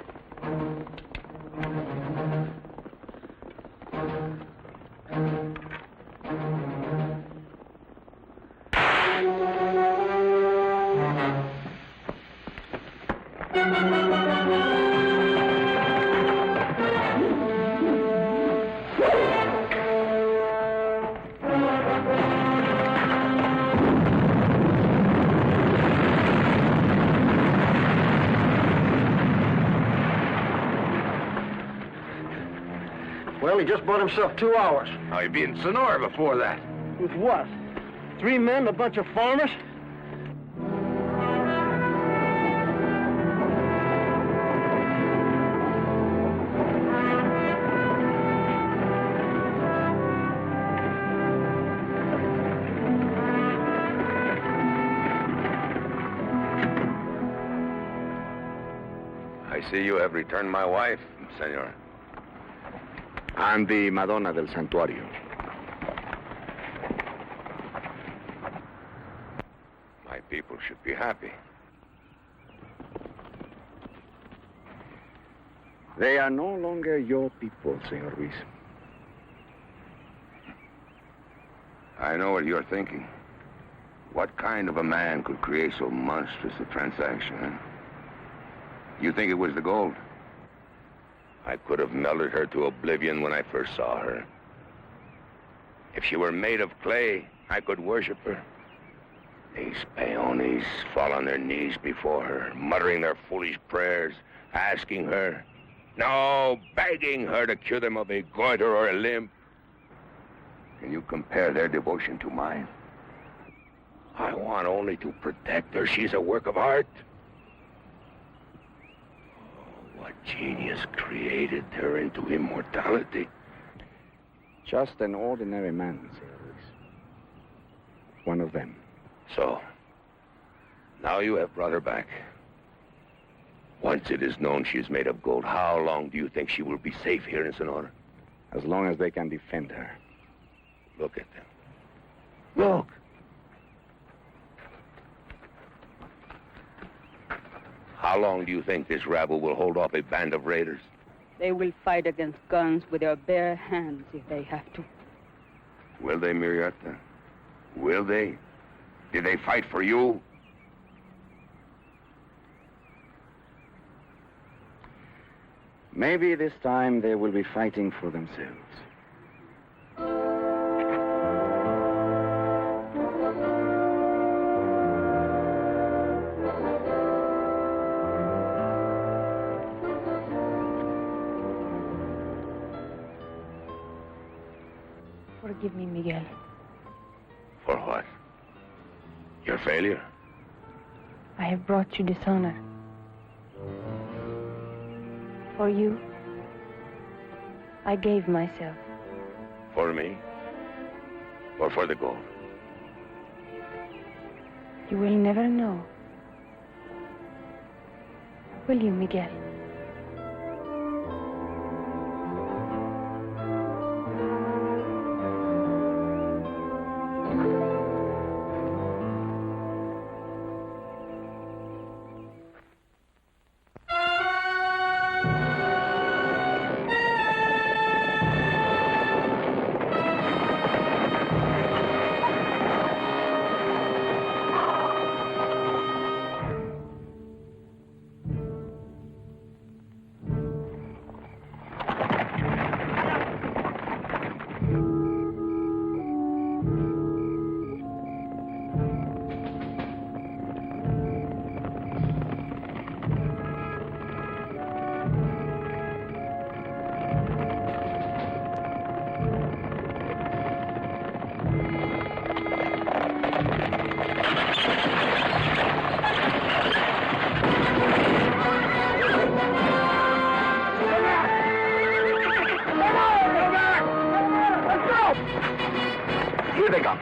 Well, he just bought himself 2 hours. Now, he'd be in Sonora before that. With what? 3 men, a bunch of farmers? I see you have returned my wife, senor. And the Madonna del Santuario. My people should be happy. They are no longer your people, Senor Ruiz. I know what you're thinking. What kind of a man could create so monstrous a transaction, huh? You think it was the gold? I could have melted her to oblivion when I first saw her. If she were made of clay, I could worship her. These peones fall on their knees before her, muttering their foolish prayers, asking her, no, begging her to cure them of a goiter or a limp. Can you compare their devotion to mine? I want only to protect her. She's a work of art. What genius created her into immortality? Just an ordinary man, Senor Ruiz. One of them. So, now you have brought her back. Once it is known she is made of gold, how long do you think she will be safe here in Sonora? As long as they can defend her. Look at them. Look! How long do you think this rabble will hold off a band of raiders? They will fight against guns with their bare hands if they have to. Will they, Murietta? Will they? Did they fight for you? Maybe this time they will be fighting for themselves. Forgive me, Miguel. For what? Your failure? I have brought you dishonor. For you, I gave myself. For me? Or for the gold? You will never know. Will you, Miguel? Here they come.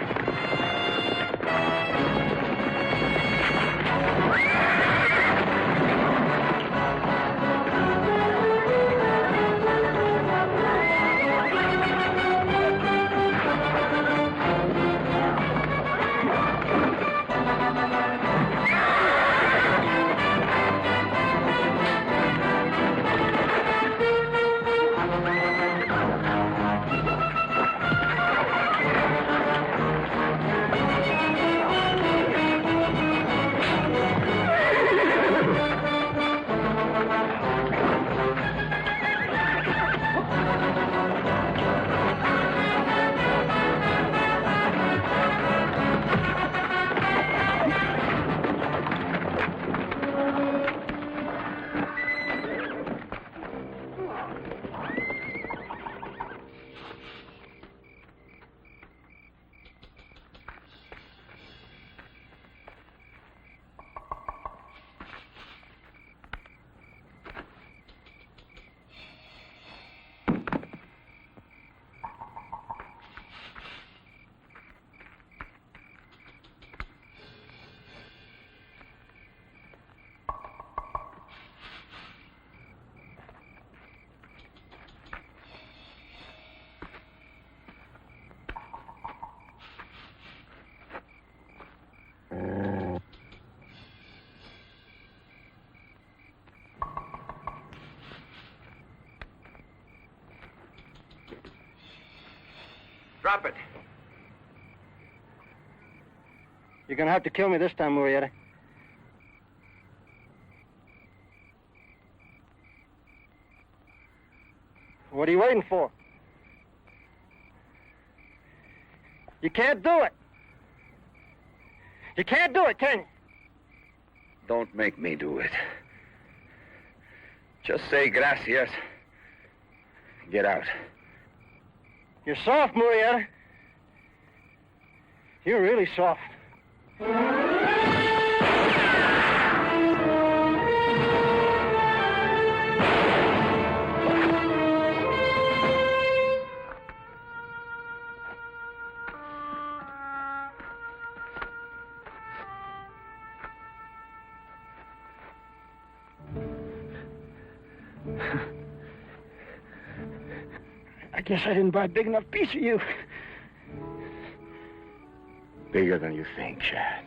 Drop it. You're gonna have to kill me this time, Murietta. What are you waiting for? You can't do it. You can't do it, can you? Don't make me do it. Just say gracias. Get out. You're soft, Murietta. You're really soft. I guess I didn't buy a big enough piece of you. Bigger than you think, Shad.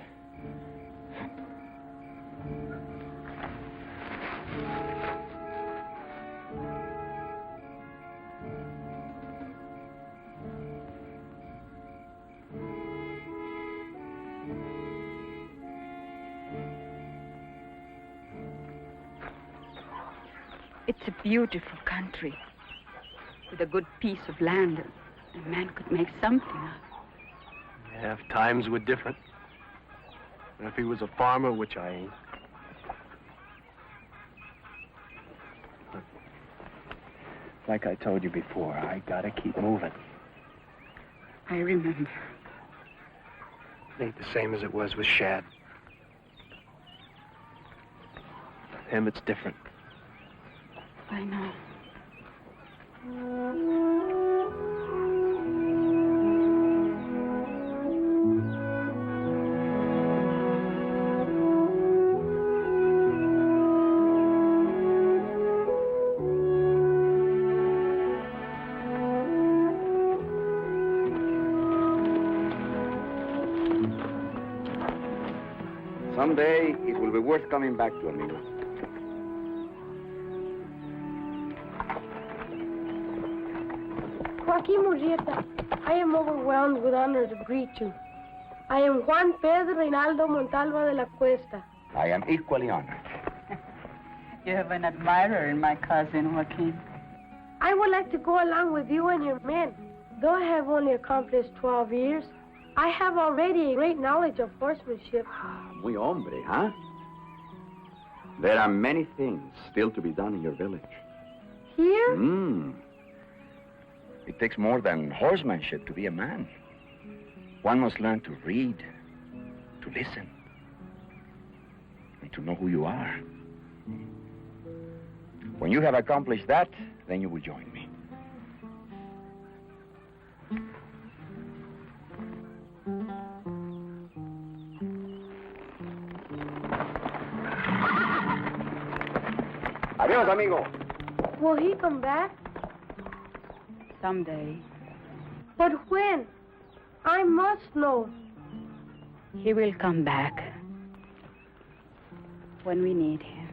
It's a beautiful country with a good piece of land a man could make something of. Yeah, if times were different. And if he was a farmer, which I ain't. Like I told you before, I gotta keep moving. I remember. It ain't the same as it was with Shad. With him, it's different. I know. Someday, it will be worth coming back to, amigo. Joaquin Murietta, I am overwhelmed with honor to greet you. I am Juan Pedro Ricardo Montalbán de la Cuesta. I am equally honored. You have an admirer in my cousin, Joaquin. I would like to go along with you and your men. Though I have only accomplished 12 years, I have already a great knowledge of horsemanship. Muy hombre, huh? There are many things still to be done in your village. Here? It takes more than horsemanship to be a man. One must learn to read, to listen, and to know who you are. When you have accomplished that, then you will join me. Adiós, amigo. Will he come back? Someday. But when? I must know. He will come back when we need him.